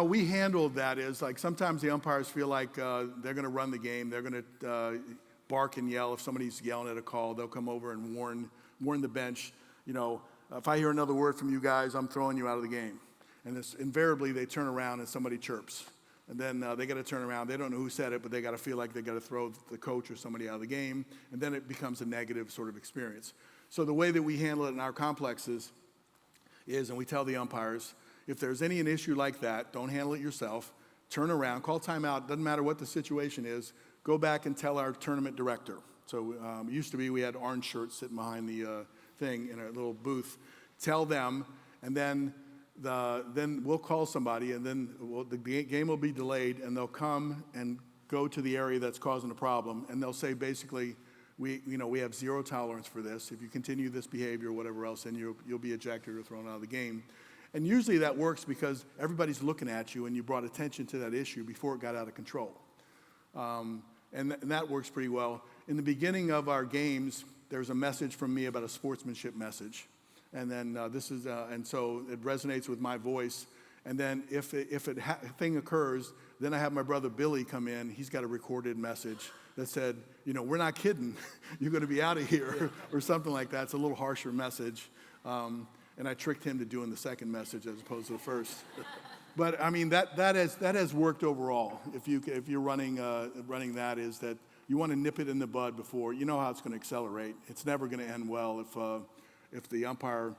we handled that is, like, sometimes the umpires feel like they're going to run the game. They're going to bark and yell. If somebody's yelling at a call, they'll come over and warn the bench. If I hear another word from you guys, I'm throwing you out of the game. And invariably, they turn around and somebody chirps. And then they got to turn around. They don't know who said it, but they got to feel like they got to throw the coach or somebody out of the game. And then it becomes a negative sort of experience. So the way that we handle it in our complexes is, and we tell the umpires, if there's an issue like that, don't handle it yourself. Turn around, call timeout. Doesn't matter what the situation is. Go back and tell our tournament director. So it used to be we had orange shirts sitting behind the thing in a little booth. Tell them, and then we'll call somebody, and then the game will be delayed, and they'll come and go to the area that's causing the problem, and they'll say basically, we have zero tolerance for this. If you continue this behavior or whatever else, then you'll be ejected or thrown out of the game. And usually that works because everybody's looking at you, and you brought attention to that issue before it got out of control. And that works pretty well. In the beginning of our games, there's a message from me about a sportsmanship message. And then and so it resonates with my voice. And then if a thing occurs, then I have my brother Billy come in. He's got a recorded message that said, we're not kidding. You're going to be out of here, or something like that. It's a little harsher message. And I tricked him to doing the second message as opposed to the first. But I mean, that has worked overall. If you're running that, is that you want to nip it in the bud before. You know how it's going to accelerate. It's never going to end well if the umpire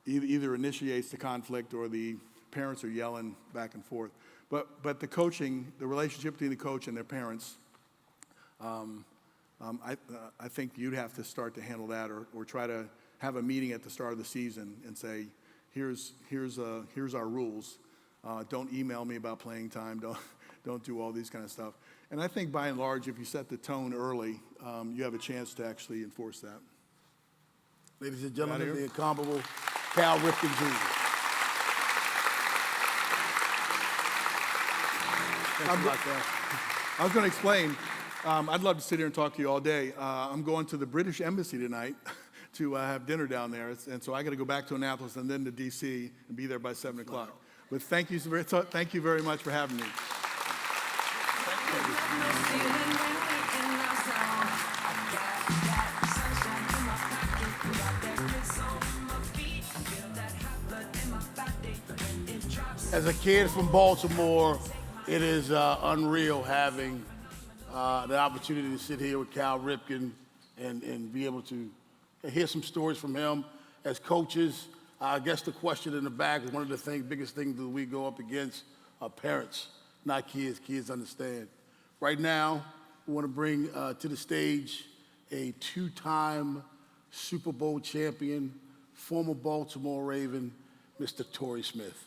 either initiates the conflict or the parents are yelling back and forth. But the coaching, the relationship between the coach and their parents, I think you'd have to start to handle that, or try to have a meeting at the start of the season and say, here's our rules. Don't email me about playing time. Don't do all these kind of stuff. And I think by and large, if you set the tone early, you have a chance to actually enforce that. Ladies and gentlemen, the incomparable Cal Ripken Jr. I was going to explain. I'd love to sit here and talk to you all day. I'm going to the British Embassy tonight to have dinner down there. And so I got to go back to Annapolis and then to D.C. and be there by 7 o'clock. But thank you very much for having me. As a kid from Baltimore, it is unreal having the opportunity to sit here with Cal Ripken and be able to hear some stories from him. As coaches, I guess the question in the back is one of the biggest things that we go up against are parents, not kids. Kids understand. Right now, we want to bring to the stage a two-time Super Bowl champion, former Baltimore Raven, Mr. Torrey Smith.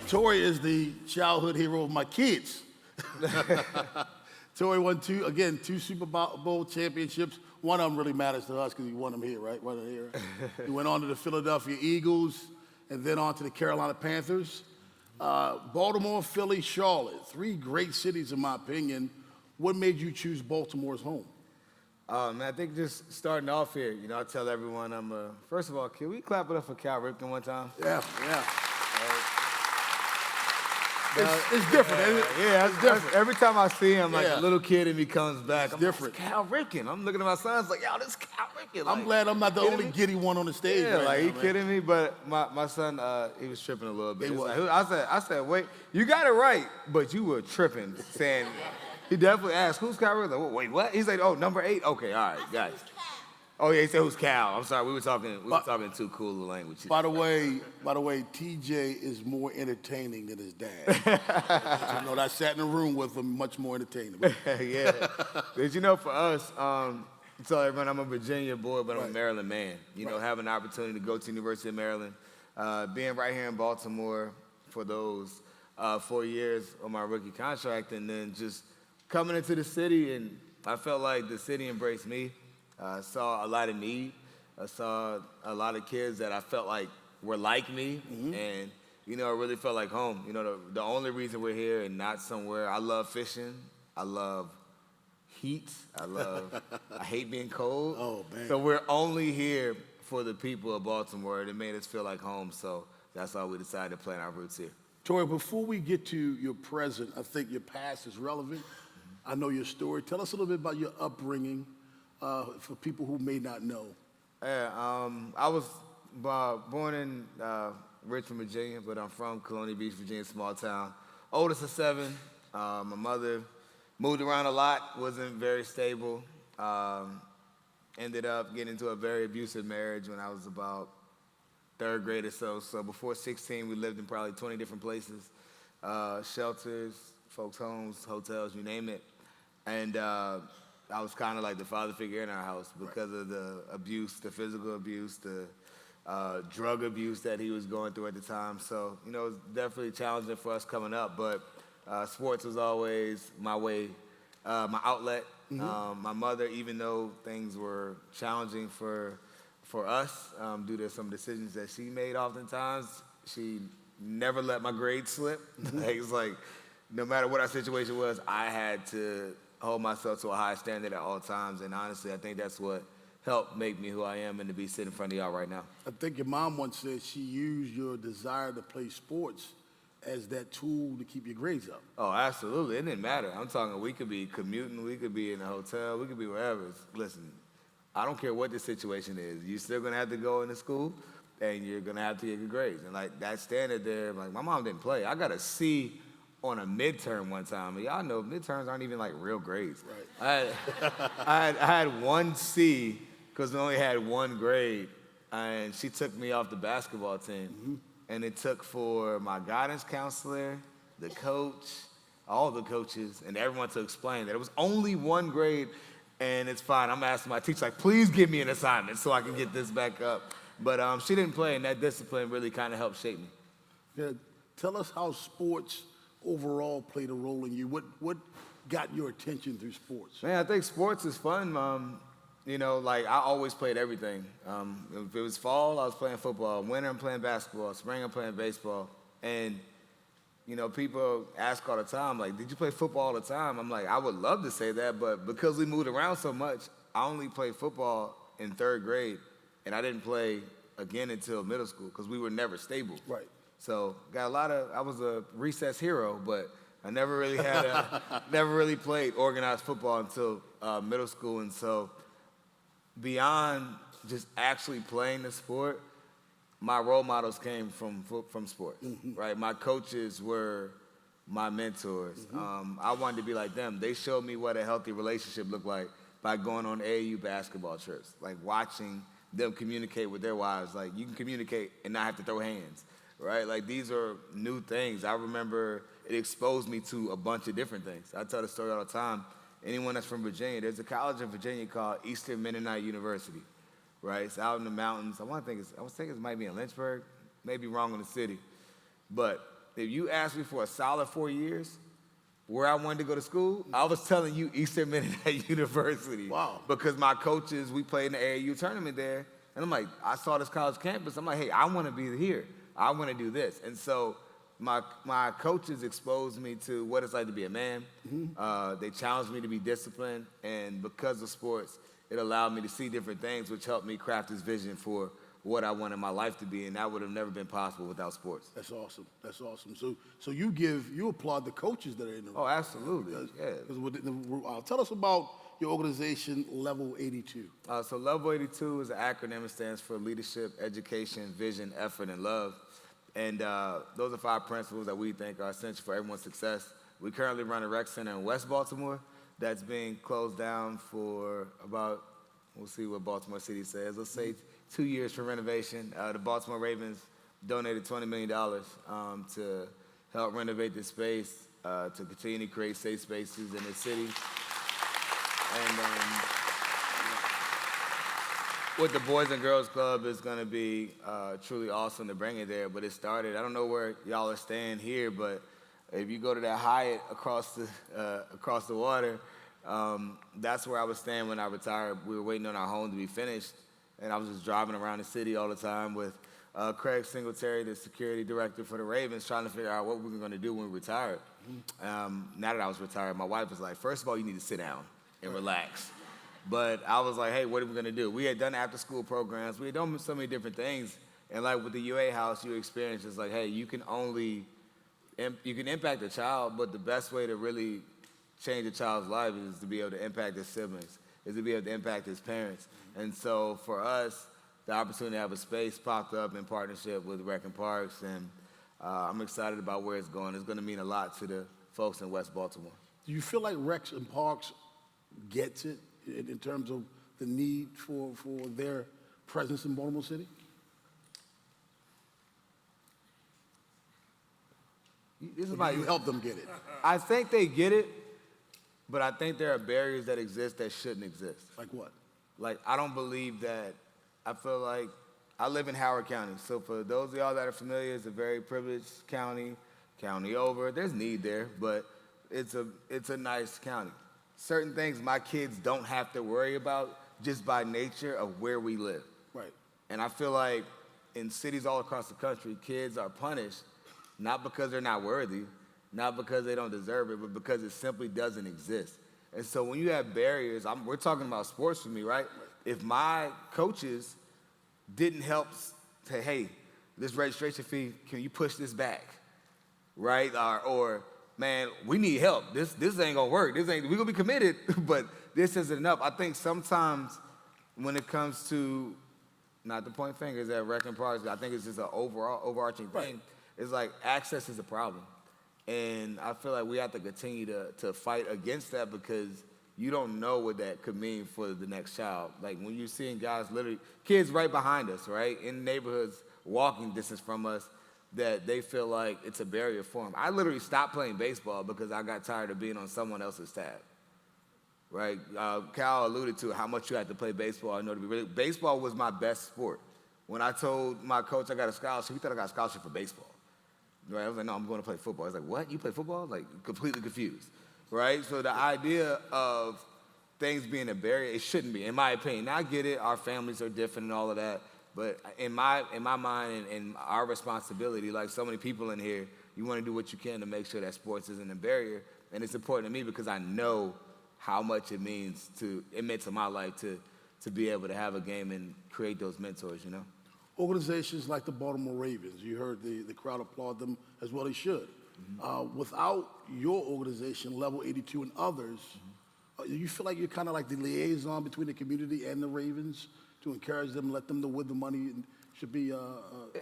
Torrey is the childhood hero of my kids. Torrey won two Super Bowl championships. One of them really matters to us because he won them here, right? Won it here. He went on to the Philadelphia Eagles and then on to the Carolina Panthers. Baltimore, Philly, Charlotte, 3 great cities in my opinion. What made you choose Baltimore as home? Man, I think just starting off here, I tell everyone first of all, can we clap it up for Cal Ripken one time? Yeah. It's different, isn't it? Yeah, it's different. Every time I see him, like a little kid in me comes back. I'm different. Like, Cal Ripken. I'm looking at my sons like, yo, this is Cal Ripken. I'm glad I'm not the only giddy one on the stage. Yeah, right like, now, you man. kidding me? But my son, he was tripping a little bit. He was. I said, wait, you got it right, but you were tripping, saying, he definitely asked, who's Cal Ripken? Like, wait, what? He's like, oh, number 8? Okay, all right, guys. Oh, yeah, he said, who's Cal? I'm sorry, we were talking too cool a language. By the way, TJ is more entertaining than his dad. I sat in a room with him, much more entertaining. Yeah. But for us, tell everyone I'm a Virginia boy, but I'm a Maryland man. Having an opportunity to go to the University of Maryland, being right here in Baltimore for those 4 years on my rookie contract, and then just coming into the city, and I felt like the city embraced me. I saw a lot of need. I saw a lot of kids that I felt like were like me, and it really felt like home. The only reason we're here and not somewhere. I love fishing. I love heat. I hate being cold. Oh man! So we're only here for the people of Baltimore. It made us feel like home. So that's why we decided to plant our roots here. Torrey, before we get to your present, I think your past is relevant. I know your story. Tell us a little bit about your upbringing. For people who may not know. Yeah, I was born in Richmond, Virginia, but I'm from Colonial Beach, Virginia, small town. Oldest of 7. My mother moved around a lot, wasn't very stable. Ended up getting into a very abusive marriage when I was about 3rd grade or so. So before 16, we lived in probably 20 different places, shelters, folks' homes, hotels, you name it. And I was kind of like the father figure in our house because of the abuse, the physical abuse, the drug abuse that he was going through at the time. So, it was definitely challenging for us coming up, but sports was always my way, my outlet. My mother, even though things were challenging for us due to some decisions that she made oftentimes, she never let my grades slip. It's like, no matter what our situation was, I had to hold myself to a high standard at all times, and honestly, I think that's what helped make me who I am and to be sitting in front of y'all right now. I think your mom once said she used your desire to play sports as that tool to keep your grades up. Oh, absolutely. It didn't matter. I'm talking, we could be commuting, we could be in a hotel, we could be wherever. Listen, I don't care what the situation is. You're still going to have to go into school, and you're going to have to get good grades. And, like, that standard there, like, my mom didn't play. I got a C on a midterm one time. And y'all know midterms aren't even like real grades. Right. I had 1 C because we only had 1 grade, and she took me off the basketball team. And it took for my guidance counselor, the coach, all the coaches, and everyone to explain that it was only 1 grade, and it's fine. I'm asking my teacher, like, please give me an assignment so I can get this back up. But she didn't play, and that discipline really kind of helped shape me. Yeah. Tell us how sports overall played a role in you. What got your attention through sports? Man, I think sports is fun. Like I always played everything. If it was fall, I was playing football. Winter, I'm playing basketball. Spring, I'm playing baseball. And, people ask all the time, like, did you play football all the time? I'm like, I would love to say that, but because we moved around so much, I only played football in 3rd grade, and I didn't play again until middle school because we were never stable. Right. So I was a recess hero, but I never really never really played organized football until middle school. And so beyond just actually playing the sport, my role models came from sport, right? My coaches were my mentors. I wanted to be like them. They showed me what a healthy relationship looked like by going on AAU basketball trips, like watching them communicate with their wives. Like, you can communicate and not have to throw hands. Right? Like, these are new things. I remember it exposed me to a bunch of different things. I tell the story all the time. anyone that's from Virginia, there's a college in Virginia called Eastern Mennonite University, right? It's out in the mountains. I was thinking it might be in Lynchburg, maybe wrong in the city. But if you asked me for a solid 4 years, where I wanted to go to school, I was telling you Eastern Mennonite University. Wow. Because my coaches, we played in the AAU tournament there, and I'm like, I saw this college campus. I'm like, hey, I want to be here. I want to do this. And so my coaches exposed me to what it's like to be a man. They challenged me to be disciplined, and because of sports, it allowed me to see different things, which helped me craft this vision for what I wanted my life to be, and that would have never been possible without sports. That's awesome. That's awesome. So you applaud the coaches that are in the room. Oh, absolutely. Yeah. Tell us about your organization, Level 82. So Level 82 is an acronym. It stands for Leadership, Education, Vision, Effort, and Love. And those are 5 principles that we think are essential for everyone's success. We currently run a rec center in West Baltimore that's being closed down for about, we'll see what Baltimore City says. Let's say 2 years for renovation. The Baltimore Ravens donated $20 million to help renovate the space, to continue to create safe spaces in the city. And with the Boys and Girls Club, it's going to be truly awesome to bring it there. But it started, I don't know where y'all are staying here, but if you go to that Hyatt across the water, that's where I was staying when I retired. We were waiting on our home to be finished, and I was just driving around the city all the time with Craig Singletary, the security director for the Ravens, trying to figure out what we were going to do when we retired. Now that I was retired, my wife was like, first of all, you need to sit down and relax. But I was like, hey, what are we going to do? We had done after-school programs. We had done so many different things. And like with the UA house, you experience it's like, hey, you can impact a child, but the best way to really change a child's life is to be able to impact his siblings, is to be able to impact his parents. And so for us, the opportunity to have a space popped up in partnership with Rec and Parks, and I'm excited about where it's going. It's going to mean a lot to the folks in West Baltimore. Do you feel like Recs and Parks gets it in terms of the need for their presence in Baltimore City? This is you help them get it. I think they get it, but I think there are barriers that exist that shouldn't exist. Like what? Like, I don't believe that. I feel like I live in Howard County. So for those of y'all that are familiar, it's a very privileged county over. There's need there, but it's a nice county. Certain things my kids don't have to worry about just by nature of where we live. Right. And I feel like in cities all across the country, kids are punished not because they're not worthy, not because they don't deserve it, but because it simply doesn't exist. And so when you have barriers, we're talking about sports for me, right? If my coaches didn't help say, hey, this registration fee, can you push this back, right? Or man, we need help. This ain't gonna work. We're gonna be committed, but this isn't enough. I think sometimes when it comes to, not to point fingers at Rec and Parks, I think it's just an overarching thing. Right. It's like access is a problem. And I feel like we have to continue to fight against that because you don't know what that could mean for the next child. Like when you're seeing guys literally, kids right behind us, right, in neighborhoods, walking distance from us, that they feel like it's a barrier for them. I literally stopped playing baseball because I got tired of being on someone else's tab, right? Cal alluded to how much you had to play baseball. I know to be really, baseball was my best sport. When I told my coach I got a scholarship, he thought I got a scholarship for baseball. Right? I was like, no, I'm going to play football. I was like, what? You play football? Like, completely confused, right? So the idea of things being a barrier, it shouldn't be, in my opinion. Now, I get it. Our families are different and all of that. But in my mind and our responsibility, like so many people in here, you want to do what you can to make sure that sports isn't a barrier. And it's important to me because I know how much it meant to my life to be able to have a game and create those mentors, you know? Organizations like the Baltimore Ravens, you heard the crowd applaud them as well they should. Without your organization, Level 82 and others, you feel like you're kind of like the liaison between the community and the Ravens to encourage them, let them know where the money should be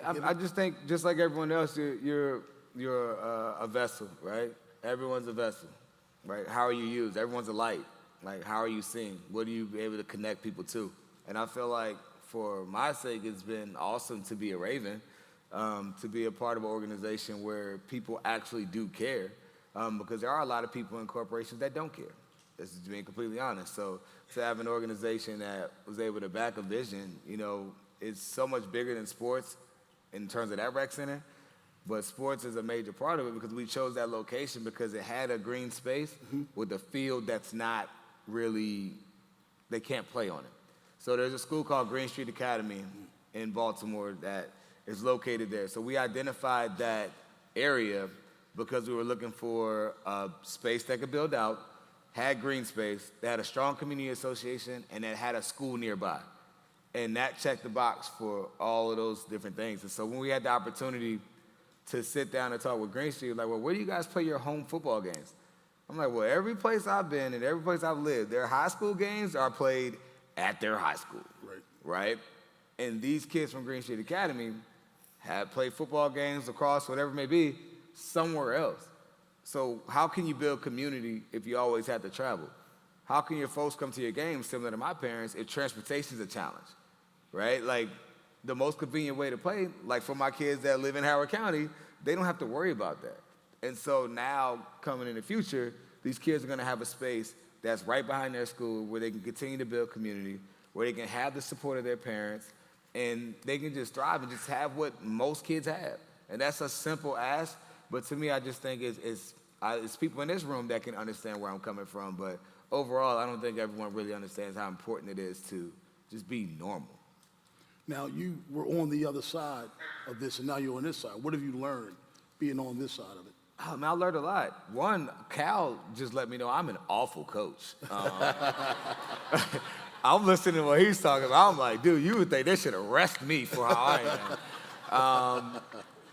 I just think, just like everyone else, you're a vessel, right? Everyone's a vessel, right? How are you used? Everyone's a light. Like, how are you seen? What are you able to connect people to? And I feel like for my sake, it's been awesome to be a Raven, to be a part of an organization where people actually do care, because there are a lot of people in corporations that don't care. This is being completely honest. So to have an organization that was able to back a vision, you know, it's so much bigger than sports in terms of that rec center. But sports is a major part of it because we chose that location because it had a green space with a field that's not really, they can't play on it. So there's a school called Green Street Academy in Baltimore that is located there. So we identified that area because we were looking for a space that could build out, had green space, that had a strong community association, and that had a school nearby. And that checked the box for all of those different things. And so when we had the opportunity to sit down and talk with Green Street, like, well, where do you guys play your home football games? I'm like, well, every place I've been and every place I've lived, their high school games are played at their high school, right? And these kids from Green Street Academy have played football games, lacrosse, whatever it may be, somewhere else. So how can you build community if you always have to travel? How can your folks come to your games, similar to my parents, if transportation's a challenge, right? Like, the most convenient way to play, like for my kids that live in Howard County, they don't have to worry about that. And so now, coming in the future, these kids are gonna have a space that's right behind their school where they can continue to build community, where they can have the support of their parents, and they can just thrive and just have what most kids have. And that's a simple ask, but to me, I just think it's people in this room that can understand where I'm coming from, but overall, I don't think everyone really understands how important it is to just be normal. Now, you were on the other side of this, and now you're on this side. What have you learned being on this side of it? I mean, I learned a lot. One, Cal just let me know I'm an awful coach. I'm listening to what he's talking about. I'm like, dude, you would think they should arrest me for how I am.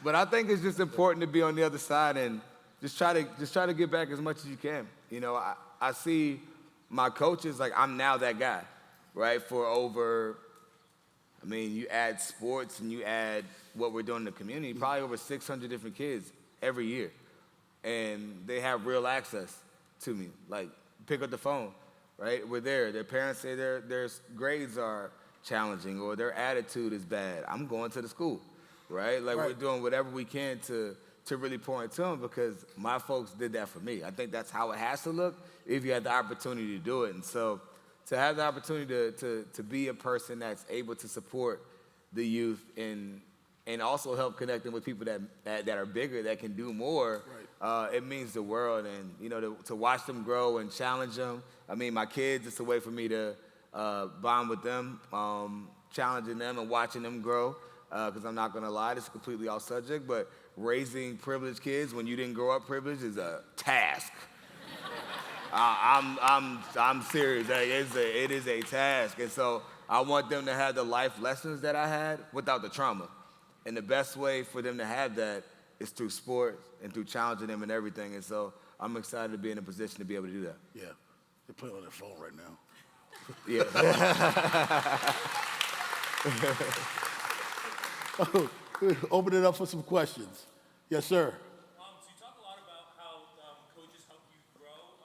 But I think it's just important to be on the other side and just try to get back as much as you can. You know, I see my coaches, like, I'm now that guy, right? For over, I mean, you add sports and you add what we're doing in the community, probably over 600 different kids every year. And they have real access to me. Like, pick up the phone, right? We're there. Their parents say their grades are challenging or their attitude is bad. I'm going to the school, right? Like, we're doing whatever we can to really pour into them because my folks did that for me. I think that's how it has to look if you had the opportunity to do it. And so to have the opportunity to be a person that's able to support the youth and also help connect them with people that are bigger, that can do more, it means the world. And, you know, to watch them grow and challenge them. I mean, my kids, it's a way for me to bond with them, challenging them and watching them grow. Because I'm not going to lie, this is completely off subject, but raising privileged kids when you didn't grow up privileged is a task. I'm serious. Like, it is a task. And so I want them to have the life lessons that I had without the trauma. And the best way for them to have that is through sports and through challenging them and everything. And so I'm excited to be in a position to be able to do that. Yeah, they're playing on their phone right now. Yeah. Open it up for some questions. Yes, sir. So you talk a lot about how coaches help you grow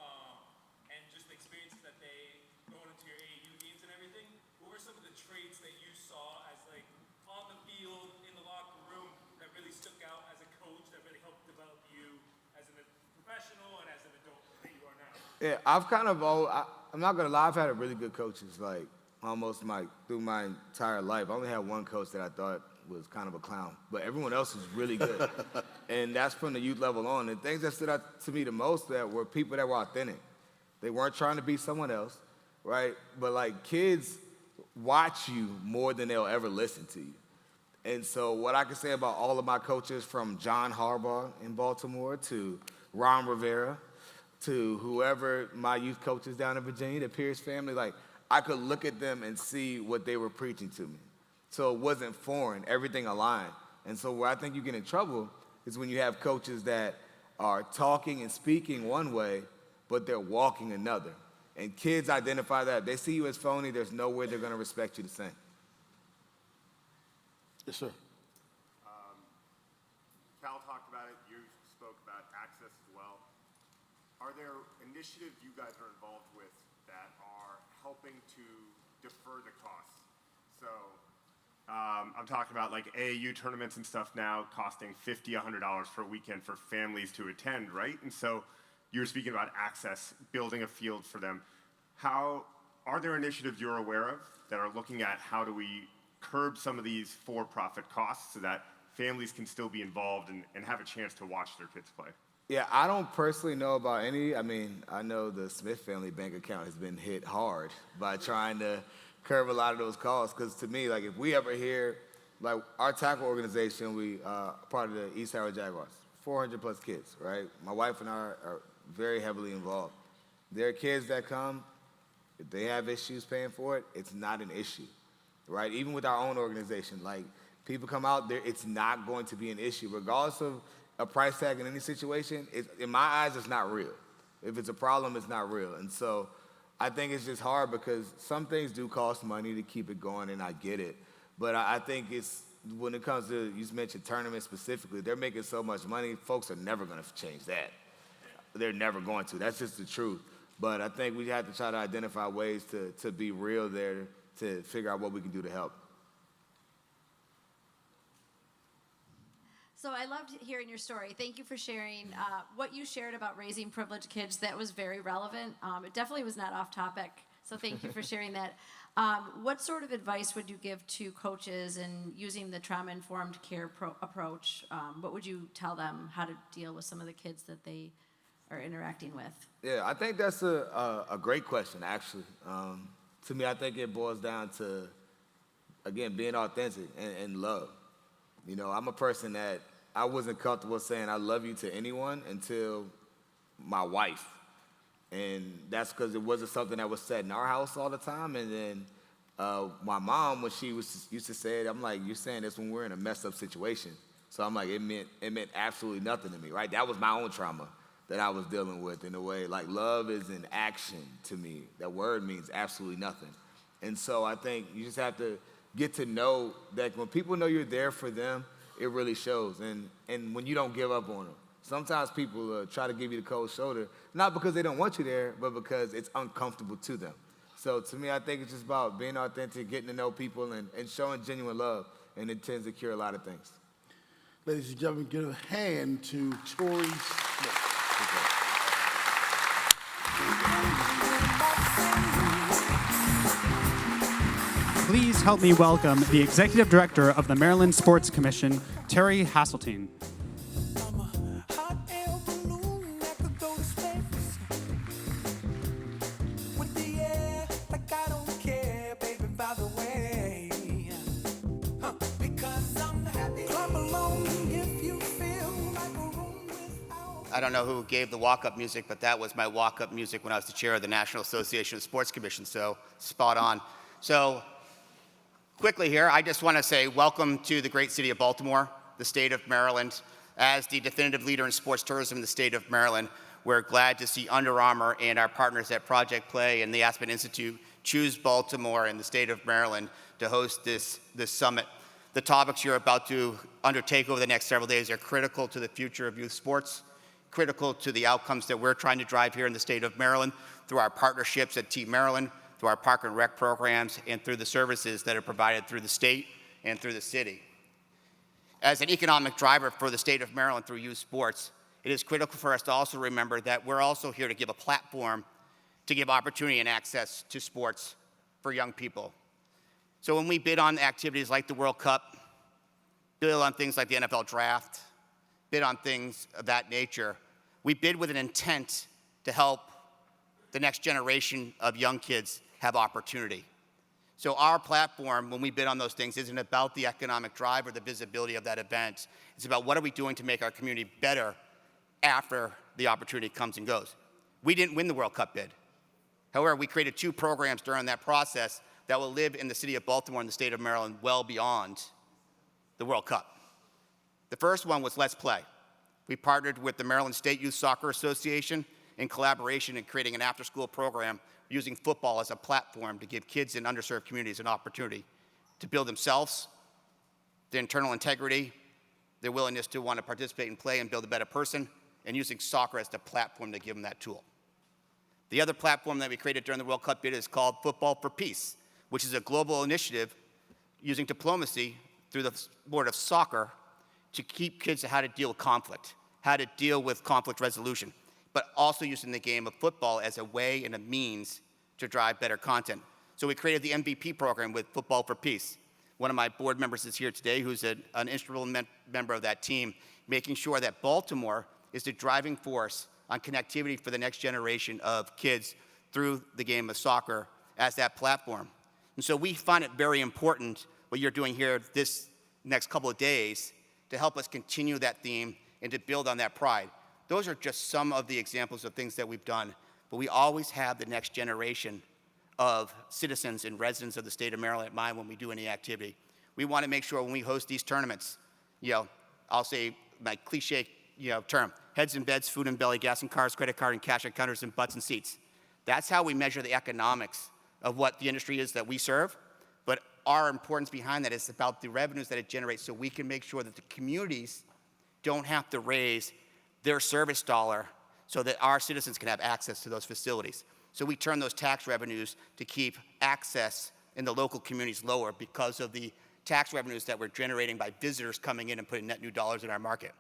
and just the experiences that they going into your AAU games and everything. What were some of the traits that you saw as, like, on the field, in the locker room, that really stuck out as a coach, that really helped develop you as a professional and as an adult that you are now? Yeah, I'm not gonna lie, I've had really good coaches, like almost through my entire life. I only had one coach that I thought was kind of a clown, but everyone else was really good. And that's from the youth level on. And things that stood out to me the most that were people that were authentic. They weren't trying to be someone else, right? But, like, kids watch you more than they'll ever listen to you. And so what I can say about all of my coaches, from John Harbaugh in Baltimore to Ron Rivera to whoever my youth coaches down in Virginia, the Pierce family, like, I could look at them and see what they were preaching to me. So it wasn't foreign, everything aligned. And so where I think you get in trouble is when you have coaches that are talking and speaking one way, but they're walking another. And kids identify that. If they see you as phony, there's no way they're gonna respect you the same. Yes, sir. Cal talked about it, you spoke about access as well. Are there initiatives you guys are involved with that are helping to defer the costs? So I'm talking about, like, AAU tournaments and stuff now costing $50, $100 for a weekend for families to attend, right? And so you were speaking about access, building a field for them. Are there initiatives you're aware of that are looking at how do we curb some of these for-profit costs so that families can still be involved and have a chance to watch their kids play? Yeah, I don't personally know about any. I mean, I know the Smith family bank account has been hit hard by trying to curb a lot of those costs. Because to me, like, if we ever hear, like, our tackle organization, we part of the East Howard Jaguars, 400 plus kids, right? My wife and I are very heavily involved. There are kids that come, if they have issues paying for it, it's not an issue, right? Even with our own organization, like, people come out there, it's not going to be an issue, regardless of a price tag in any situation. In my eyes, it's not real. If it's a problem, it's not real. And so I think it's just hard because some things do cost money to keep it going, and I get it. But I think it's, when it comes to, you mentioned tournaments specifically, they're making so much money, folks are never going to change that. They're never going to. That's just the truth. But I think we have to try to identify ways to be real there, to figure out what we can do to help. So I loved hearing your story. Thank you for sharing what you shared about raising privileged kids. That was very relevant. It definitely was not off topic, so thank you for sharing that. What sort of advice would you give to coaches in using the trauma-informed care approach? What would you tell them how to deal with some of the kids that they are interacting with? Yeah, I think that's a great question, actually. To me, I think it boils down to, again, being authentic and love. You know, I'm a person that I wasn't comfortable saying I love you to anyone until my wife. And that's because it wasn't something that was said in our house all the time. And then my mom, when she used to say it, I'm like, you're saying this when we're in a messed up situation. So I'm like, it meant absolutely nothing to me, right? That was my own trauma that I was dealing with in a way. Like, love is an action to me. That word means absolutely nothing. And so I think you just have to get to know that when people know you're there for them, it really shows. And when you don't give up on them. Sometimes people try to give you the cold shoulder, not because they don't want you there, but because it's uncomfortable to them. So to me, I think it's just about being authentic, getting to know people, and showing genuine love, and it tends to cure a lot of things. Ladies and gentlemen, give a hand to Torrey Smith. Please help me welcome the Executive Director of the Maryland Sports Commission, Terry Hasseltine. I don't know who gave the walk-up music, but that was my walk-up music when I was the chair of the National Association of Sports Commission, so spot on. So quickly here, I just want to say welcome to the great city of Baltimore, the state of Maryland. As the definitive leader in sports tourism in the state of Maryland, we're glad to see Under Armour and our partners at Project Play and the Aspen Institute choose Baltimore and the state of Maryland to host this summit. The topics you're about to undertake over the next several days are critical to the future of youth sports, critical to the outcomes that we're trying to drive here in the state of Maryland through our partnerships at Team Maryland, through our park and rec programs, and through the services that are provided through the state and through the city. As an economic driver for the state of Maryland through youth sports, it is critical for us to also remember that we're also here to give a platform to give opportunity and access to sports for young people. So when we bid on activities like the World Cup, bid on things like the NFL draft, bid on things of that nature, we bid with an intent to help the next generation of young kids have opportunity. So our platform, when we bid on those things, isn't about the economic drive or the visibility of that event. It's about what are we doing to make our community better after the opportunity comes and goes. We didn't win the World Cup bid. However, we created 2 programs during that process that will live in the city of Baltimore and the state of Maryland well beyond the World Cup. The first one was Let's Play. We partnered with the Maryland State Youth Soccer Association in collaboration in creating an after-school program using football as a platform to give kids in underserved communities an opportunity to build themselves, their internal integrity, their willingness to want to participate and play and build a better person, and using soccer as the platform to give them that tool. The other platform that we created during the World Cup bid is called Football for Peace, which is a global initiative using diplomacy through the sport of soccer to keep kids how to deal with conflict, how to deal with conflict resolution. but also using the game of football as a way and a means to drive better content. So we created the MVP program with Football for Peace. One of my board members is here today who's an instrumental member of that team, making sure that Baltimore is the driving force on connectivity for the next generation of kids through the game of soccer as that platform. And so we find it very important what you're doing here this next couple of days to help us continue that theme and to build on that pride. Those are just some of the examples of things that we've done, but we always have the next generation of citizens and residents of the state of Maryland in mind when we do any activity. We want to make sure when we host these tournaments, I'll say my cliche, term, heads and beds, food and belly, gas and cars, credit card and cash and counters and butts and seats. That's how we measure the economics of what the industry is that we serve. But our importance behind that is about the revenues that it generates so we can make sure that the communities don't have to raise their service dollar so that our citizens can have access to those facilities. So we turn those tax revenues to keep access in the local communities lower because of the tax revenues that we're generating by visitors coming in and putting net new dollars in our market.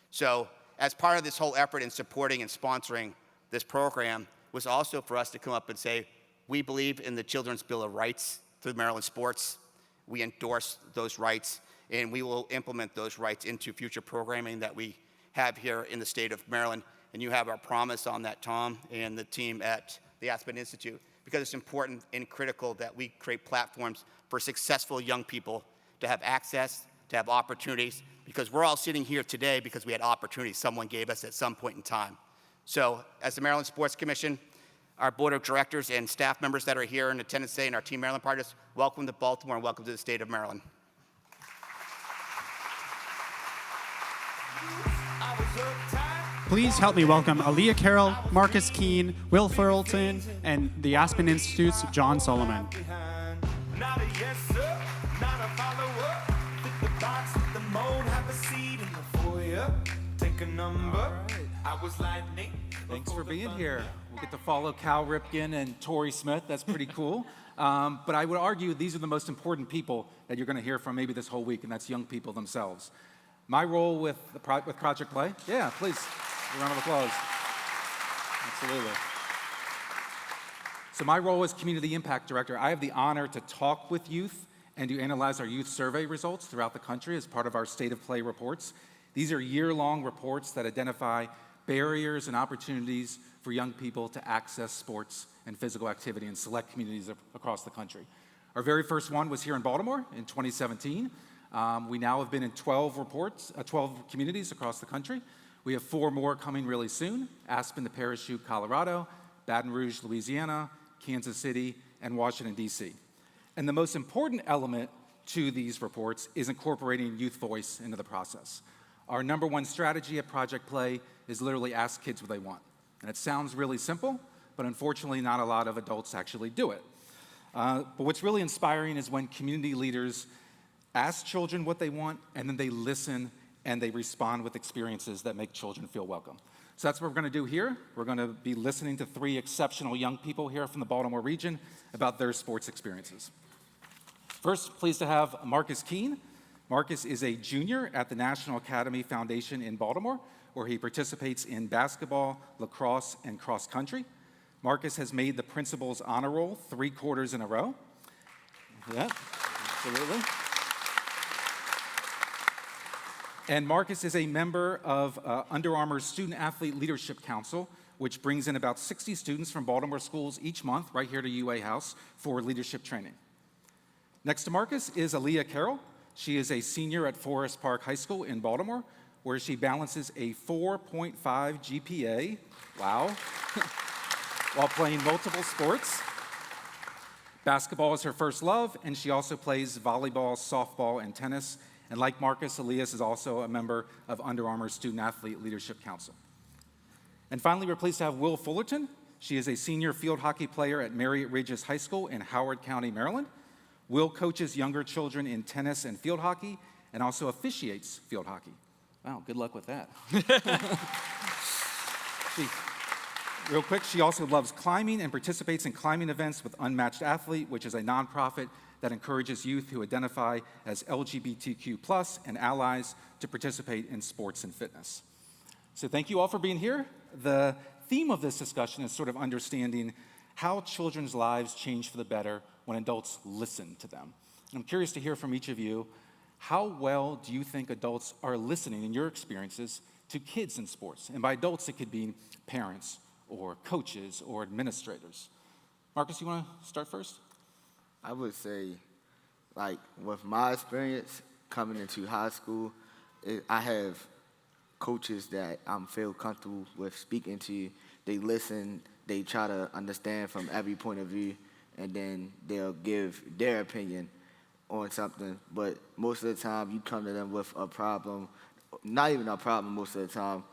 So as part of this whole effort in supporting and sponsoring this program was also for us to come up and say, we believe in the Children's Bill of Rights through Maryland Sports. We endorse those rights, and we will implement those rights into future programming that we have here in the state of Maryland. And you have our promise on that, Tom, and the team at the Aspen Institute, because it's important and critical that we create platforms for successful young people to have access, to have opportunities, because we're all sitting here today because we had opportunities someone gave us at some point in time. So as the Maryland Sports Commission, our board of directors and staff members that are here in attendance today and our Team Maryland partners, welcome to Baltimore and welcome to the state of Maryland. Please help me welcome Aaliyah Carroll, Marcus Keene, Will Ferrelton, and the Aspen Institute's John Solomon. Not a yes, sir, not a follower. Fit the box, fit the mold, have a seat in the foyer. Take a number. I was lightning. Thanks for being here. We get to follow Cal Ripken and Torrey Smith. That's pretty cool. But I would argue these are the most important people that you're going to hear from maybe this whole week, and that's young people themselves. My role with Project Play, yeah, please, a round of applause. Absolutely. So my role as Community Impact Director, I have the honor to talk with youth and to analyze our youth survey results throughout the country as part of our State of Play reports. These are year-long reports that identify barriers and opportunities for young people to access sports and physical activity in select communities across the country. Our very first one was here in Baltimore in 2017. We now have been in 12 communities across the country. We have 4 more coming really soon: Aspen, the Parachute, Colorado, Baton Rouge, Louisiana, Kansas City, and Washington, D.C. And the most important element to these reports is incorporating youth voice into the process. Our number one strategy at Project Play is literally ask kids what they want. And it sounds really simple, but unfortunately not a lot of adults actually do it. But what's really inspiring is when community leaders ask children what they want, and then they listen and they respond with experiences that make children feel welcome. So that's what we're going to do here. We're going to be listening to 3 exceptional young people here from the Baltimore region about their sports experiences. First, pleased to have Marcus Keene. Marcus is a junior at the National Academy Foundation in Baltimore, where he participates in basketball, lacrosse, and cross country. Marcus has made the principal's honor roll 3 quarters in a row. Yeah, absolutely. And Marcus is a member of Under Armour's Student Athlete Leadership Council, which brings in about 60 students from Baltimore schools each month right here to UA House for leadership training. Next to Marcus is Aaliyah Carroll. She is a senior at Forest Park High School in Baltimore, where she balances a 4.5 GPA, wow, while playing multiple sports. Basketball is her first love, and she also plays volleyball, softball, and tennis. And like Marcus, Elias is also a member of Under Armour's Student Athlete Leadership Council. And finally, we're pleased to have Will Fullerton. She is a senior field hockey player at Marriott Regis High School in Howard County, Maryland. Will coaches younger children in tennis and field hockey, and also officiates field hockey. Wow, good luck with that. Real quick, she also loves climbing and participates in climbing events with Unmatched Athlete, which is a nonprofit that encourages youth who identify as LGBTQ+ and allies to participate in sports and fitness. So thank you all for being here. The theme of this discussion is sort of understanding how children's lives change for the better when adults listen to them. I'm curious to hear from each of you, how well do you think adults are listening in your experiences to kids in sports? And by adults, it could be parents or coaches or administrators. Marcus, you want to start first? I would say, like, with my experience coming into high school, I have coaches that I feel comfortable with speaking to. They listen, they try to understand from every point of view, and then they'll give their opinion on something. But most of the time, you come to them with a problem, not even a problem most of the time.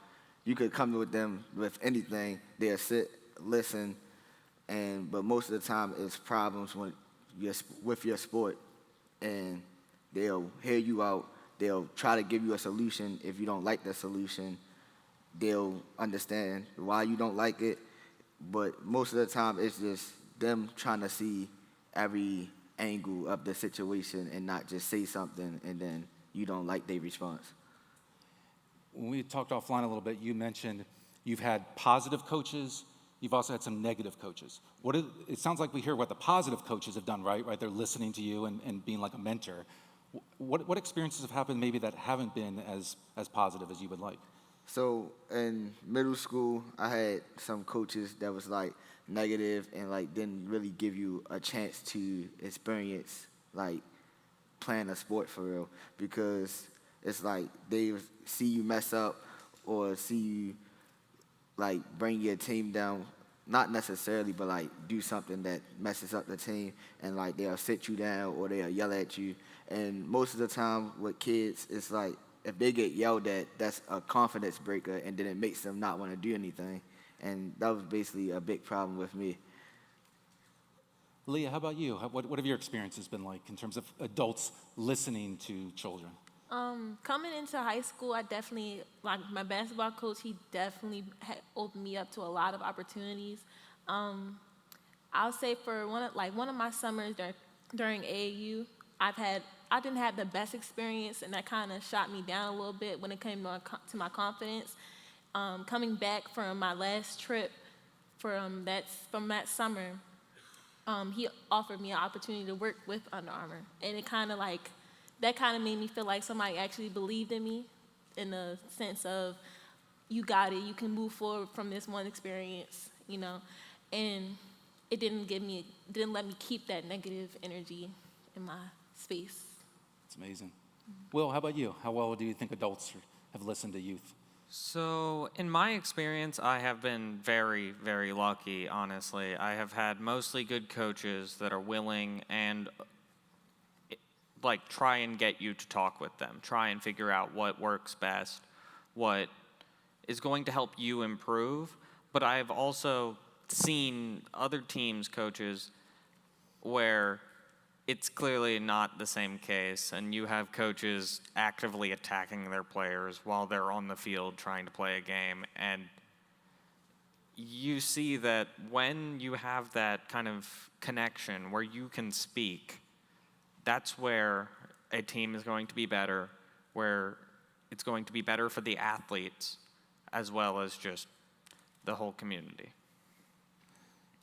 You could come with them with anything. They'll sit, listen, but most of the time it's problems with your sport, and they'll hear you out. They'll try to give you a solution. If you don't like the solution, they'll understand why you don't like it. But most of the time, it's just them trying to see every angle of the situation and not just say something and then you don't like their response. When we talked offline a little bit, you mentioned you've had positive coaches. You've also had some negative coaches. It sounds like we hear what the positive coaches have done, right? They're listening to you and being like a mentor. What experiences have happened maybe that haven't been as positive as you would like? So in middle school, I had some coaches that was like negative and like didn't really give you a chance to experience like playing a sport for real, because it's like they see you mess up or see you like bring your team down, not necessarily, but like do something that messes up the team, and like they'll sit you down or they'll yell at you. And most of the time with kids, it's like if they get yelled at, that's a confidence breaker, and then it makes them not want to do anything. And that was basically a big problem with me. Leah, how about you? What have your experiences been like in terms of adults listening to children? Coming into high school, I definitely, like my basketball coach, he definitely opened me up to a lot of opportunities. I'll say for one of my summers during AAU, I didn't have the best experience, and that kind of shot me down a little bit when it came to my confidence. Coming back from my last trip from that summer, he offered me an opportunity to work with Under Armour, and that kind of made me feel like somebody actually believed in me, in the sense of, you got it, you can move forward from this one experience, and it didn't let me keep that negative energy in my space. It's amazing. Will, how about you? How well do you think adults have listened to youth? So, in my experience, I have been very, very lucky, honestly. I have had mostly good coaches that are willing and try and get you to talk with them, try and figure out what works best, what is going to help you improve. But I have also seen other teams' coaches where it's clearly not the same case, and you have coaches actively attacking their players while they're on the field trying to play a game. And you see that when you have that kind of connection where you can speak, that's where a team is going to be better, where it's going to be better for the athletes as well as just the whole community.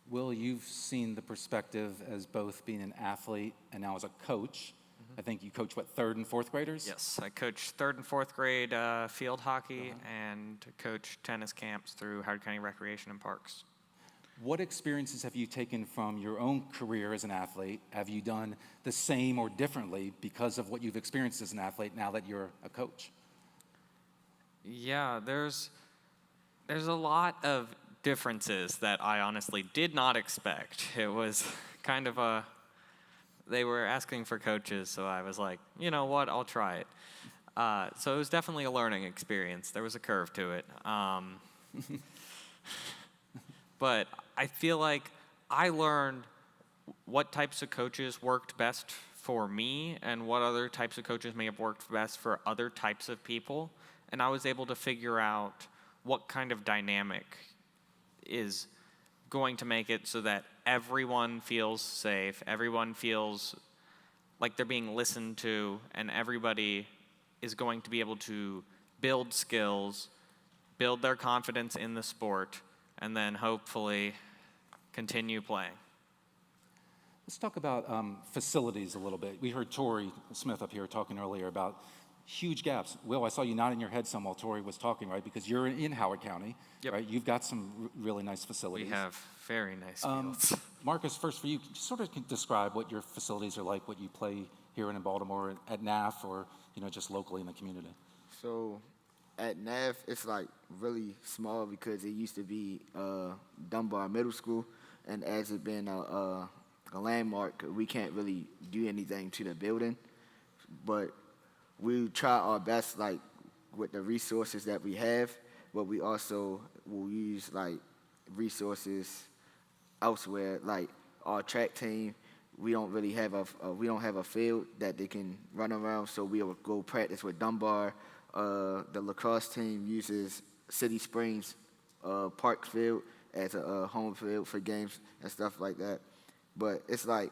Will, you've seen the perspective as both being an athlete and now as a coach. I think you coach, third and fourth graders? Yes, I coach third and fourth grade field hockey and coach tennis camps through Howard County Recreation and Parks. What experiences have you taken from your own career as an athlete? Have you done the same or differently because of what you've experienced as an athlete now that you're a coach? Yeah, there's a lot of differences that I honestly did not expect. It was kind of they were asking for coaches, so I was like, you know what, I'll try it. So it was definitely a learning experience. There was a curve to it. But I feel like I learned what types of coaches worked best for me and what other types of coaches may have worked best for other types of people. And I was able to figure out what kind of dynamic is going to make it so that everyone feels safe, everyone feels like they're being listened to, and everybody is going to be able to build skills, build their confidence in the sport, and then hopefully continue playing. Let's talk about facilities a little bit. We heard Torrey Smith up here talking earlier about huge gaps. Will, I saw you nodding your head some while Torrey was talking, right? Because you're in Howard County, right? You've got some really nice facilities. We have very nice fields. Marcus, first for you, can you sort of describe what your facilities are like, what you play here in Baltimore at NAF or, just locally in the community? So at NAF, it's like really small because it used to be Dunbar Middle School, and as it been a landmark, we can't really do anything to the building, but we try our best, like, with the resources that we have, but we also will use, like, resources elsewhere. Like, our track team, we don't really have a field that they can run around, so we'll go practice with Dunbar. The lacrosse team uses City Springs Park Field as a home field for games and stuff like that. But it's like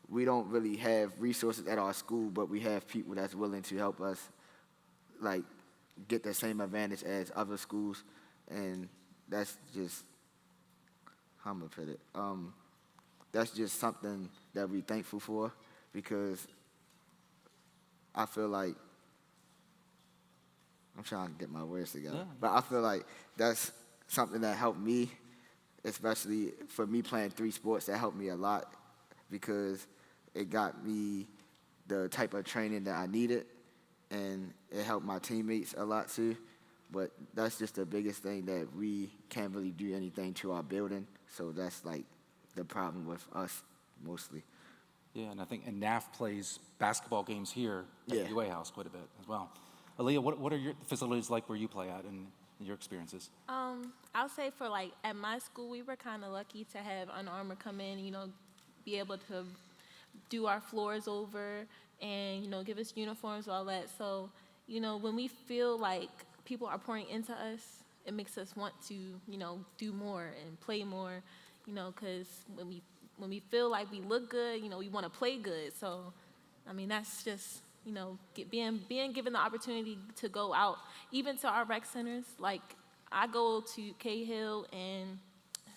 we don't really have resources at our school, but we have people that's willing to help us, like, get the same advantage as other schools, and that's just, how am I put it? That's just something that we're thankful for, because I feel like, I'm trying to get my words together, but I feel like that's something that helped me, especially for me playing 3 sports, that helped me a lot, because it got me the type of training that I needed, and it helped my teammates a lot too. But that's just the biggest thing, that we can't really do anything to our building, so that's like the problem with us mostly. Yeah, and I think NAF plays basketball games here at Yeah. UA House quite a bit as well. Aaliyah, what are your facilities like where you play at and your experiences? I'll say for like at my school, we were kind of lucky to have Armour come in, be able to do our floors over and, give us uniforms, all that. So, when we feel like people are pouring into us, it makes us want to, do more and play more, because when we feel like we look good, we want to play good. So, I mean, that's just, being given the opportunity to go out, even to our rec centers. Like, I go to Cahill and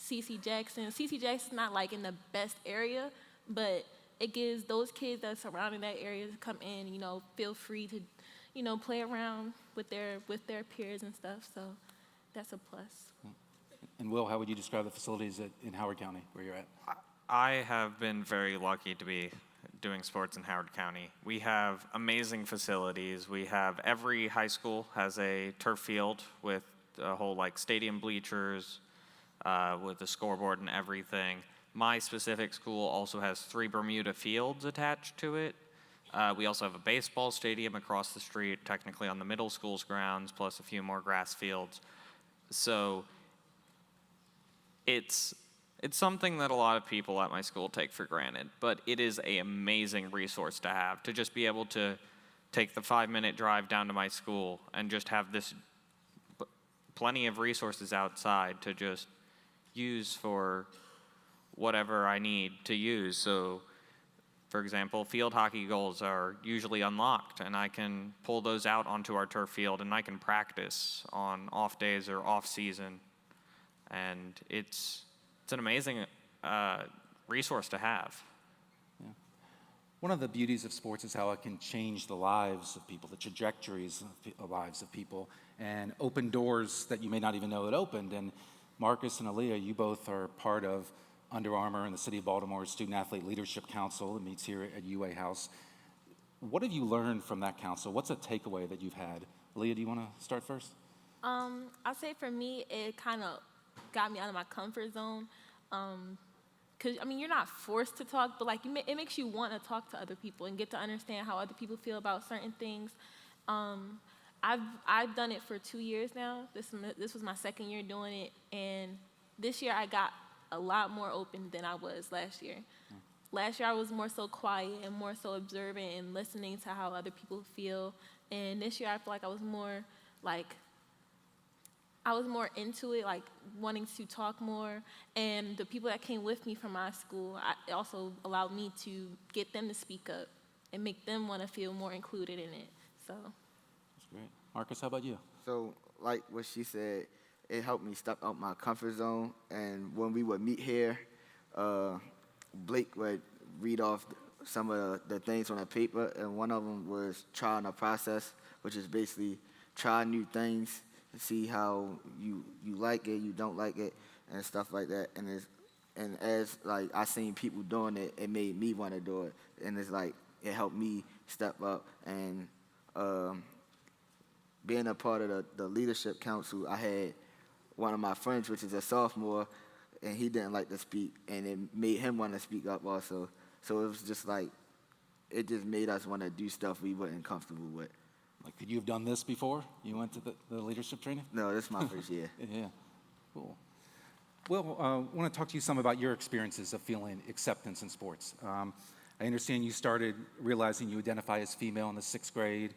CC Jackson. CC Jackson's not like in the best area, but it gives those kids that are surrounding that area to come in, feel free to, play around with their peers and stuff. So that's a plus. And Will, how would you describe the facilities in Howard County where you're at? I have been very lucky to be doing sports in Howard County. We have amazing facilities. We have every high school has a turf field with a whole stadium bleachers, with a scoreboard and everything. My specific school also has 3 Bermuda fields attached to it. We also have a baseball stadium across the street, technically on the middle school's grounds, plus a few more grass fields. So it's something that a lot of people at my school take for granted, but it is an amazing resource to have, to just be able to take the 5-minute drive down to my school and just have this plenty of resources outside to just use for whatever I need to use. So, for example, field hockey goals are usually unlocked, and I can pull those out onto our turf field, and I can practice on off days or off season, and it's an amazing resource to have. Yeah. One of the beauties of sports is how it can change the lives of people, the trajectories of the lives of people, and open doors that you may not even know that opened. And Marcus and Aaliyah, you both are part of Under Armour and the City of Baltimore's Student Athlete Leadership Council that meets here at UA House. What have you learned from that council? What's a takeaway that you've had? Aaliyah, do you want to start first? I'll say for me, it kind of got me out of my comfort zone. Because, you're not forced to talk, but it makes you want to talk to other people and get to understand how other people feel about certain things. I've done it for 2 years now. This was my 2nd year doing it, and this year I got a lot more open than I was last year. Last year I was more so quiet and more so observant and listening to how other people feel. And this year I feel like I was more into it, wanting to talk more. And the people that came with me from my school, it also allowed me to get them to speak up and make them want to feel more included in it. So that's great. Marcus, how about you? So, like what she said, it helped me step out my comfort zone. And when we would meet here, Blake would read off some of the things on a paper, and one of them was trying a process, which is basically try new things and see how you like it, you don't like it, and stuff like that. And as like I seen people doing it, it made me want to do it, and it's like it helped me step up. And being a part of the leadership council, I had one of my friends, which is a sophomore, and he didn't like to speak, and it made him want to speak up also. So it was just like, it just made us want to do stuff we weren't comfortable with. Like, could you have done this before you went to the leadership training? No, this is my first year. Yeah, cool. Well, I want to talk to you some about your experiences of feeling acceptance in sports. I understand you started realizing you identify as female in the 6th grade.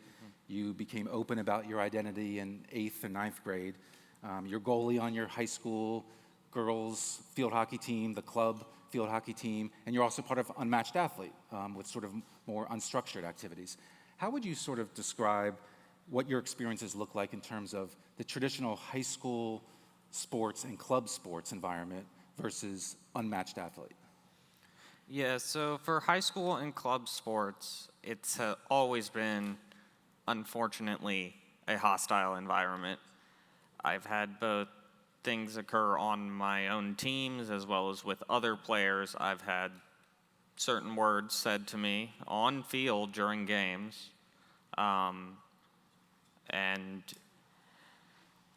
You became open about your identity in 8th and 9th grade. You're goalie on your high school girls field hockey team, the club field hockey team, and you're also part of Unmatched Athlete with sort of more unstructured activities. How would you sort of describe what your experiences look like in terms of the traditional high school sports and club sports environment versus Unmatched Athlete? Yeah, so for high school and club sports, it's always been, unfortunately, a hostile environment. I've had both things occur on my own teams as well as with other players. I've had certain words said to me on field during games. And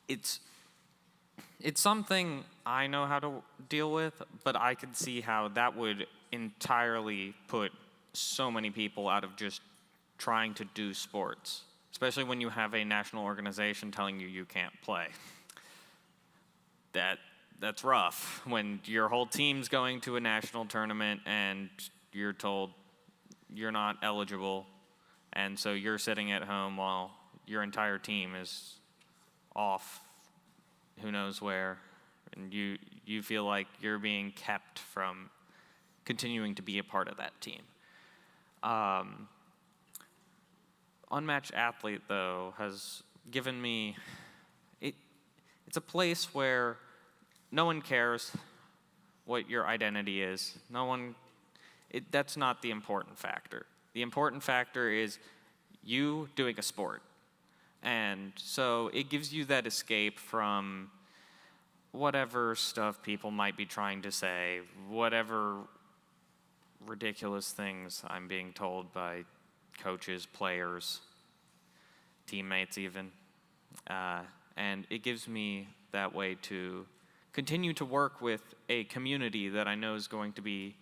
it's something I know how to deal with, but I could see how that would entirely put so many people out of just trying to do sports, especially when you have a national organization telling you you can't play. That's rough when your whole team's going to a national tournament and you're told you're not eligible, and so you're sitting at home while your entire team is off who knows where, and you feel like you're being kept from continuing to be a part of that team. Unmatched Athlete, though, has given me, it's a place where no one cares what your identity is. That's not the important factor. The important factor is you doing a sport. And so it gives you that escape from whatever stuff people might be trying to say, whatever ridiculous things I'm being told by coaches, players, teammates even. And it gives me that way to continue to work with a community that I know is going to be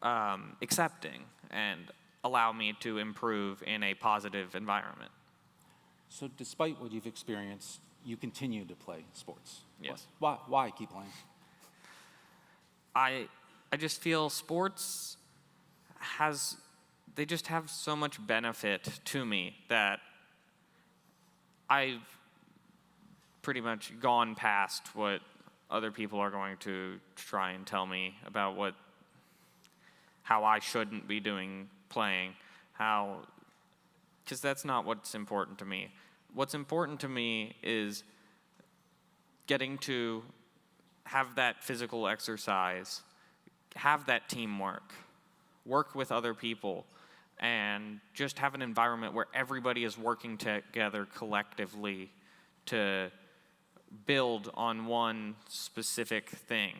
accepting and allow me to improve in a positive environment. So despite what you've experienced, you continue to play sports. Yes. Why keep playing? I just feel sports they just have so much benefit to me that I've pretty much gone past what other people are going to try and tell me about how I shouldn't be playing, because that's not what's important to me. What's important to me is getting to have that physical exercise, have that teamwork, work with other people, and just have an environment where everybody is working together collectively to build on one specific thing,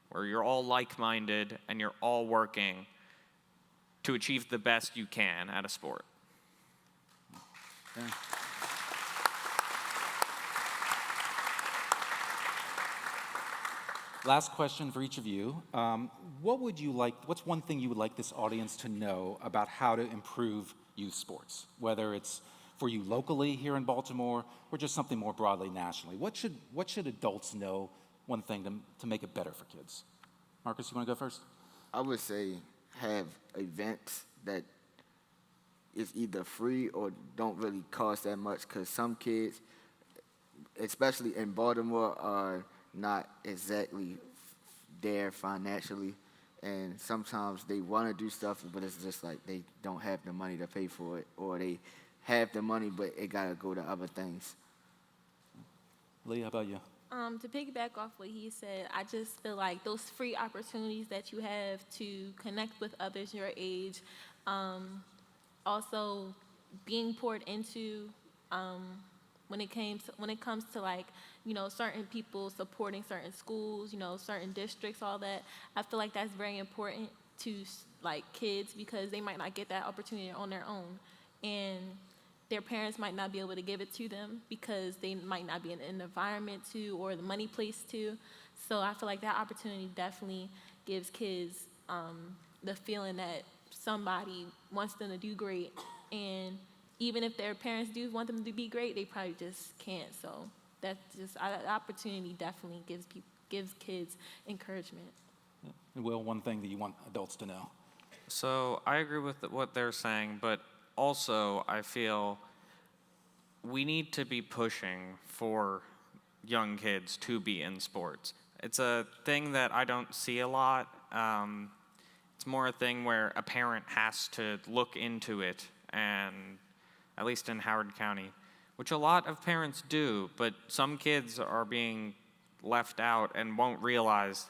where you're all like-minded and you're all working to achieve the best you can at a sport. Yeah. Last question for each of you. What's one thing you would like this audience to know about how to improve youth sports, whether it's for you locally here in Baltimore or just something more broadly nationally? What should adults know, one thing to make it better for kids? Marcus, you want to go first? I would say have events that is either free or don't really cost that much, because some kids, especially in Baltimore, are not exactly there financially, and sometimes they want to do stuff, but it's just like they don't have the money to pay for it, or they have the money, but it got to go to other things. Lee, how about you? To piggyback off what he said, I just feel like those free opportunities that you have to connect with others your age, also being poured into when it comes to like, you know, certain people supporting certain schools, you know, certain districts, all that. I feel like that's very important to like kids because they might not get that opportunity on their own, and their parents might not be able to give it to them because they might not be in an environment to or the money place to. So I feel like that opportunity definitely gives kids the feeling that somebody wants them to do great, and even if their parents do want them to be great, they probably just can't. So that's just the opportunity definitely gives kids encouragement. And Will, one thing that you want adults to know. So I agree with what they're saying, but also I feel we need to be pushing for young kids to be in sports. It's a thing that I don't see a lot. It's more a thing where a parent has to look into it, and at least in Howard County, which a lot of parents do, but some kids are being left out and won't realize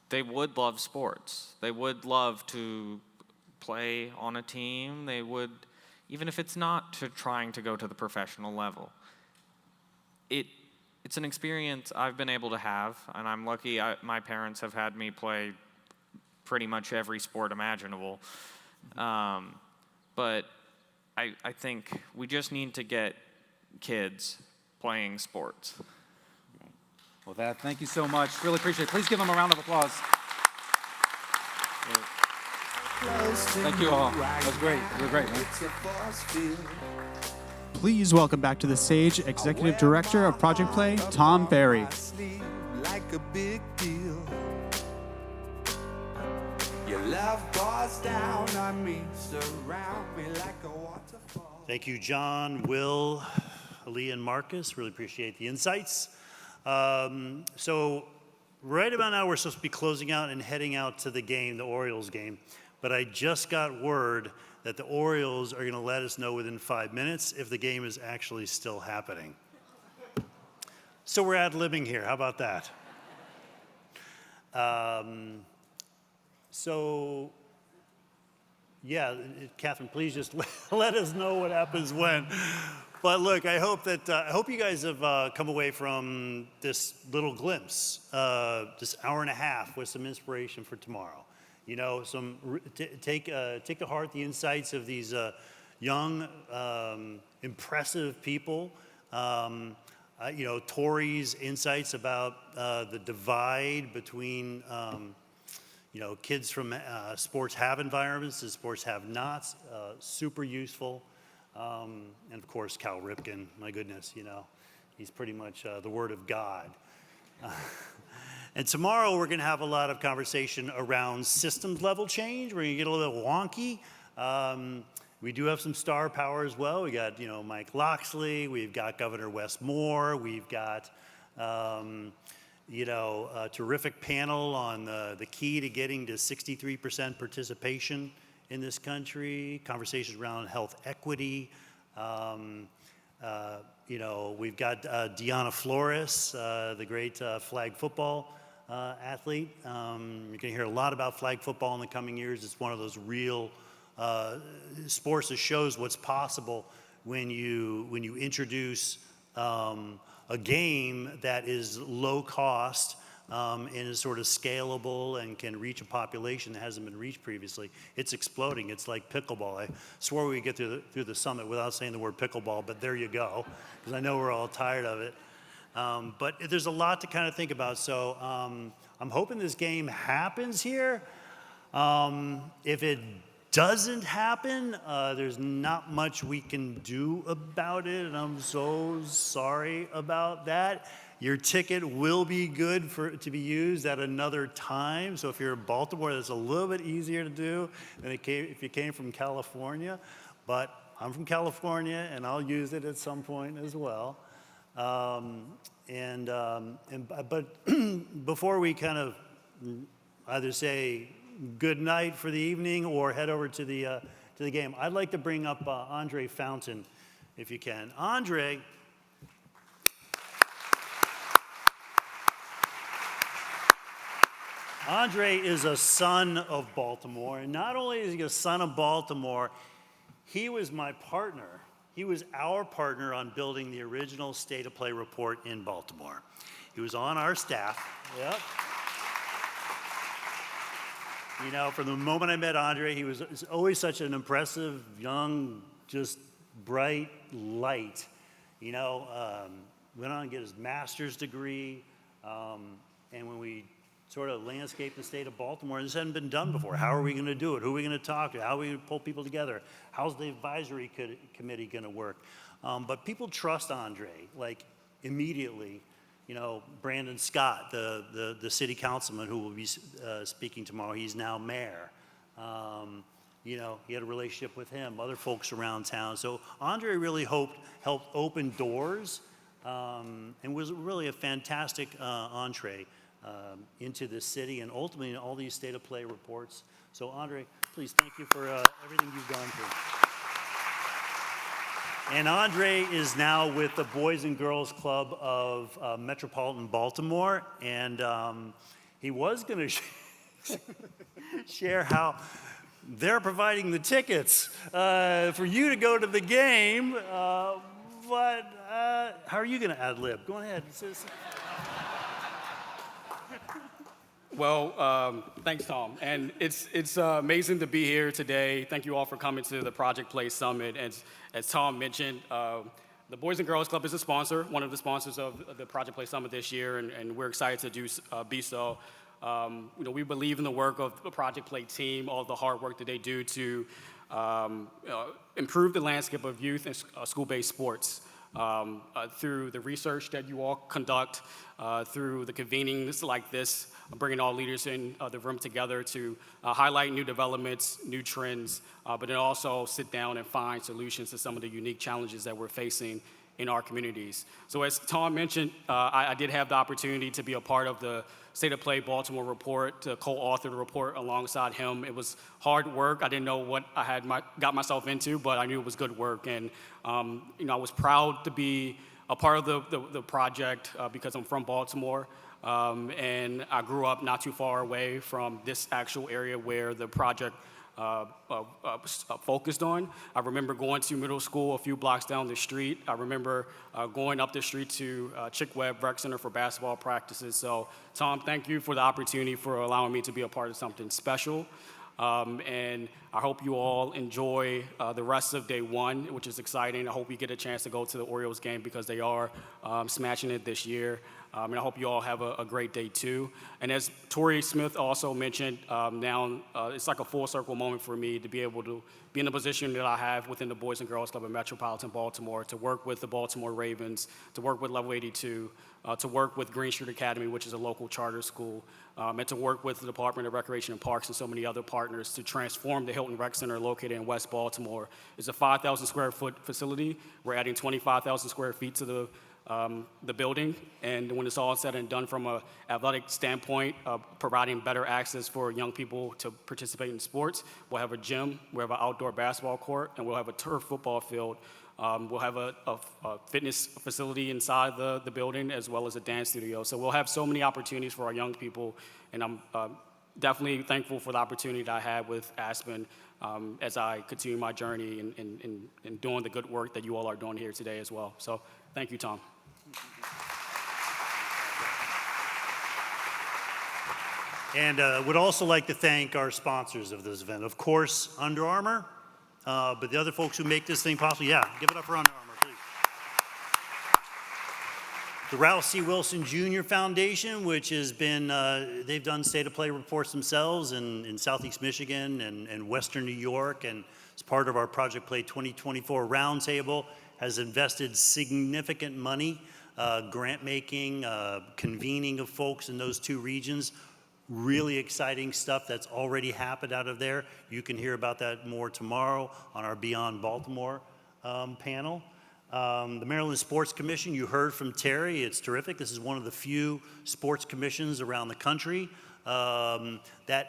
they would love sports. They would love to play on a team. They would, even if it's not to trying to go to the professional level. It's an experience I've been able to have, and I'm lucky my parents have had me play pretty much every sport imaginable. But I think we just need to get kids playing sports. Well, thank you so much. Really appreciate it. Please give them a round of applause. Thank you all. That was great. You were great, man. Please welcome back to the stage Executive Director of Project Play, Tom Farrey. Like a big deal. Your love pours down on me, surround me like a waterfall. Thank you, John, Will, Lee, and Marcus. Really appreciate the insights. So right about now, we're supposed to be closing out and heading out to the game, the Orioles game. But I just got word that the Orioles are going to let us know within 5 minutes if the game is actually still happening. So we're ad-libbing here. How about that? So, yeah, Catherine, please just let us know what happens when. But look, I hope you guys have come away from this little glimpse, this hour and a half with some inspiration for tomorrow. You know, take to heart the insights of these young, impressive people. You know, Torrey's insights about the divide between, you know, kids from sports have environments and sports have nots. Super useful. And of course, Cal Ripken, my goodness, you know, he's pretty much the word of God. And tomorrow we're going to have a lot of conversation around systems level change. We're going to get a little bit wonky. We do have some star power as well. We got, you know, Mike Loxley. We've got Governor Wes Moore. We've got, you know, a terrific panel on the key to getting to 63% participation in this country. Conversations around health equity. You know, we've got Deanna Flores, the great flag football athlete. You're going to hear a lot about flag football in the coming years. It's one of those real sports that shows what's possible when you introduce a game that is low cost and is sort of scalable and can reach a population that hasn't been reached previously. It's exploding. It's like pickleball. I swore we would get through the summit without saying the word pickleball, but there you go, because I know we're all tired of it. But there's a lot to kind of think about. So I'm hoping this game happens here. If it doesn't happen, there's not much we can do about it, and I'm so sorry about that. Your ticket will be good to be used at another time. So if you're in Baltimore, that's a little bit easier to do than if you came from California. But I'm from California, and I'll use it at some point as well. But before we kind of either say good night for the evening or head over to the game, I'd like to bring up Andre Fountain, if you can. Andre. Andre is a son of Baltimore, and not only is he a son of Baltimore, he was my partner. He was our partner on building the original State of Play report in Baltimore. He was on our staff. Yep. You know, from the moment I met Andre, he was always such an impressive, young, just bright light. You know, went on to get his master's degree, and when we sort of landscaped the state of Baltimore, this hadn't been done before. How are we going to do it? Who are we going to talk to? How are we going to pull people together? How's the advisory committee going to work? But people trust Andre, like immediately. You know, Brandon Scott, the city councilman who will be speaking tomorrow, he's now mayor. You know, he had a relationship with him, other folks around town. So Andre really helped open doors and was really a fantastic entree into the city and ultimately in all these State of Play reports. So Andre, please thank you for everything you've gone through. And Andre is now with the Boys and Girls Club of Metropolitan Baltimore, and he was going to share how they're providing the tickets for you to go to the game, but how are you going to ad-lib? Go ahead. Well, thanks, Tom. And it's amazing to be here today. Thank you all for coming to the Project Play Summit. As Tom mentioned, the Boys and Girls Club is a sponsor, one of the sponsors of the Project Play Summit this year, and we're excited to be so. You know, we believe in the work of the Project Play team, all the hard work that they do to improve the landscape of youth and school-based sports. Through the research that you all conduct, through the convenings like this, bringing all leaders in the room together to highlight new developments, new trends, but then also sit down and find solutions to some of the unique challenges that we're facing in our communities. So as Tom mentioned, I did have the opportunity to be a part of the State of Play Baltimore report, to co-author the report alongside him. It was hard work. I didn't know what I had got myself into, but I knew it was good work. And you know, I was proud to be a part of the project because I'm from Baltimore. And I grew up not too far away from this actual area where the project focused on. I remember going to middle school a few blocks down the street. I remember going up the street to Chick Webb Rec Center for basketball practices. So, Tom, thank you for the opportunity for allowing me to be a part of something special. And I hope you all enjoy the rest of day one, which is exciting. I hope you get a chance to go to the Orioles game because they are smashing it this year. And I hope you all have a great day too. And as Torrey Smith also mentioned, now it's like a full circle moment for me to be able to be in the position that I have within the Boys and Girls Club of Metropolitan Baltimore, to work with the Baltimore Ravens, to work with Level 82, to work with Green Street Academy, which is a local charter school, and to work with the Department of Recreation and Parks and so many other partners to transform the Hilton Rec Center located in West Baltimore. It's a 5,000 square foot facility. We're adding 25,000 square feet to the building, and when it's all said and done from an athletic standpoint, providing better access for young people to participate in sports, we'll have a gym, we'll have an outdoor basketball court, and we'll have a turf football field. We'll have a fitness facility inside the building as well as a dance studio. So we'll have so many opportunities for our young people, and I'm definitely thankful for the opportunity that I had with Aspen as I continue my journey in doing the good work that you all are doing here today as well. So thank you, Tom. And would also like to thank our sponsors of this event. Of course, Under Armour, but the other folks who make this thing possible. Yeah, give it up for Under Armour, please. The Ralph C. Wilson Jr. Foundation, which has been, they've done State of Play reports themselves in Southeast Michigan and Western New York, and as part of our Project Play 2024 roundtable, has invested significant money, grant making, convening of folks in those two regions. Really exciting stuff that's already happened out of there. You can hear about that more tomorrow on our Beyond Baltimore panel. The Maryland Sports Commission, you heard from Terry, it's terrific. This is one of the few sports commissions around the country that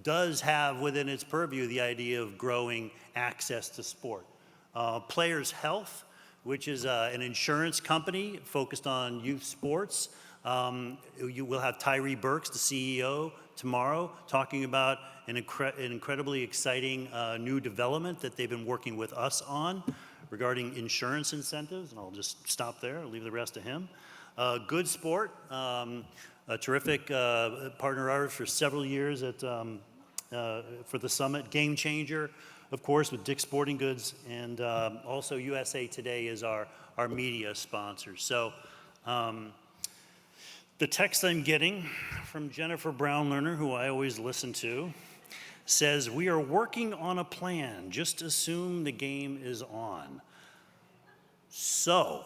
does have within its purview the idea of growing access to sport. Players Health, which is an insurance company focused on youth sports, You will have Tyree Burks, the CEO, tomorrow, talking about an incredibly exciting new development that they've been working with us on regarding insurance incentives, and I'll just stop there, I'll leave the rest to him. Good Sport, a terrific partner of ours for several years for the summit. Game Changer, of course, with Dick's Sporting Goods, and also USA Today is our media sponsor. So the text I'm getting from Jennifer Brown-Lerner, who I always listen to, says, "We are working on a plan. Just assume the game is on." So,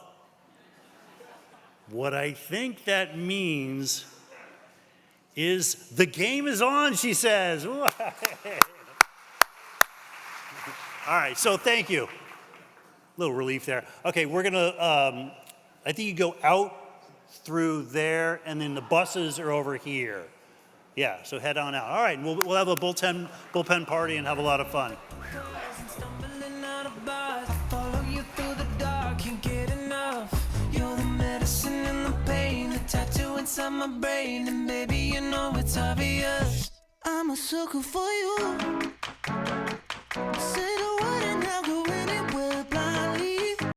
what I think that means is the game is on, she says. All right, so thank you. A little relief there. Okay, we're gonna, I think you go out through there, and then the buses are over here. Yeah, so head on out. All right, we'll have a bullpen party and have a lot of fun. Stumbling out of bars, I follow you through the dark, can't get enough. You're the medicine and the pain, the tattoo inside my brain, and baby, you know it's obvious. I'm a sucker for you. Say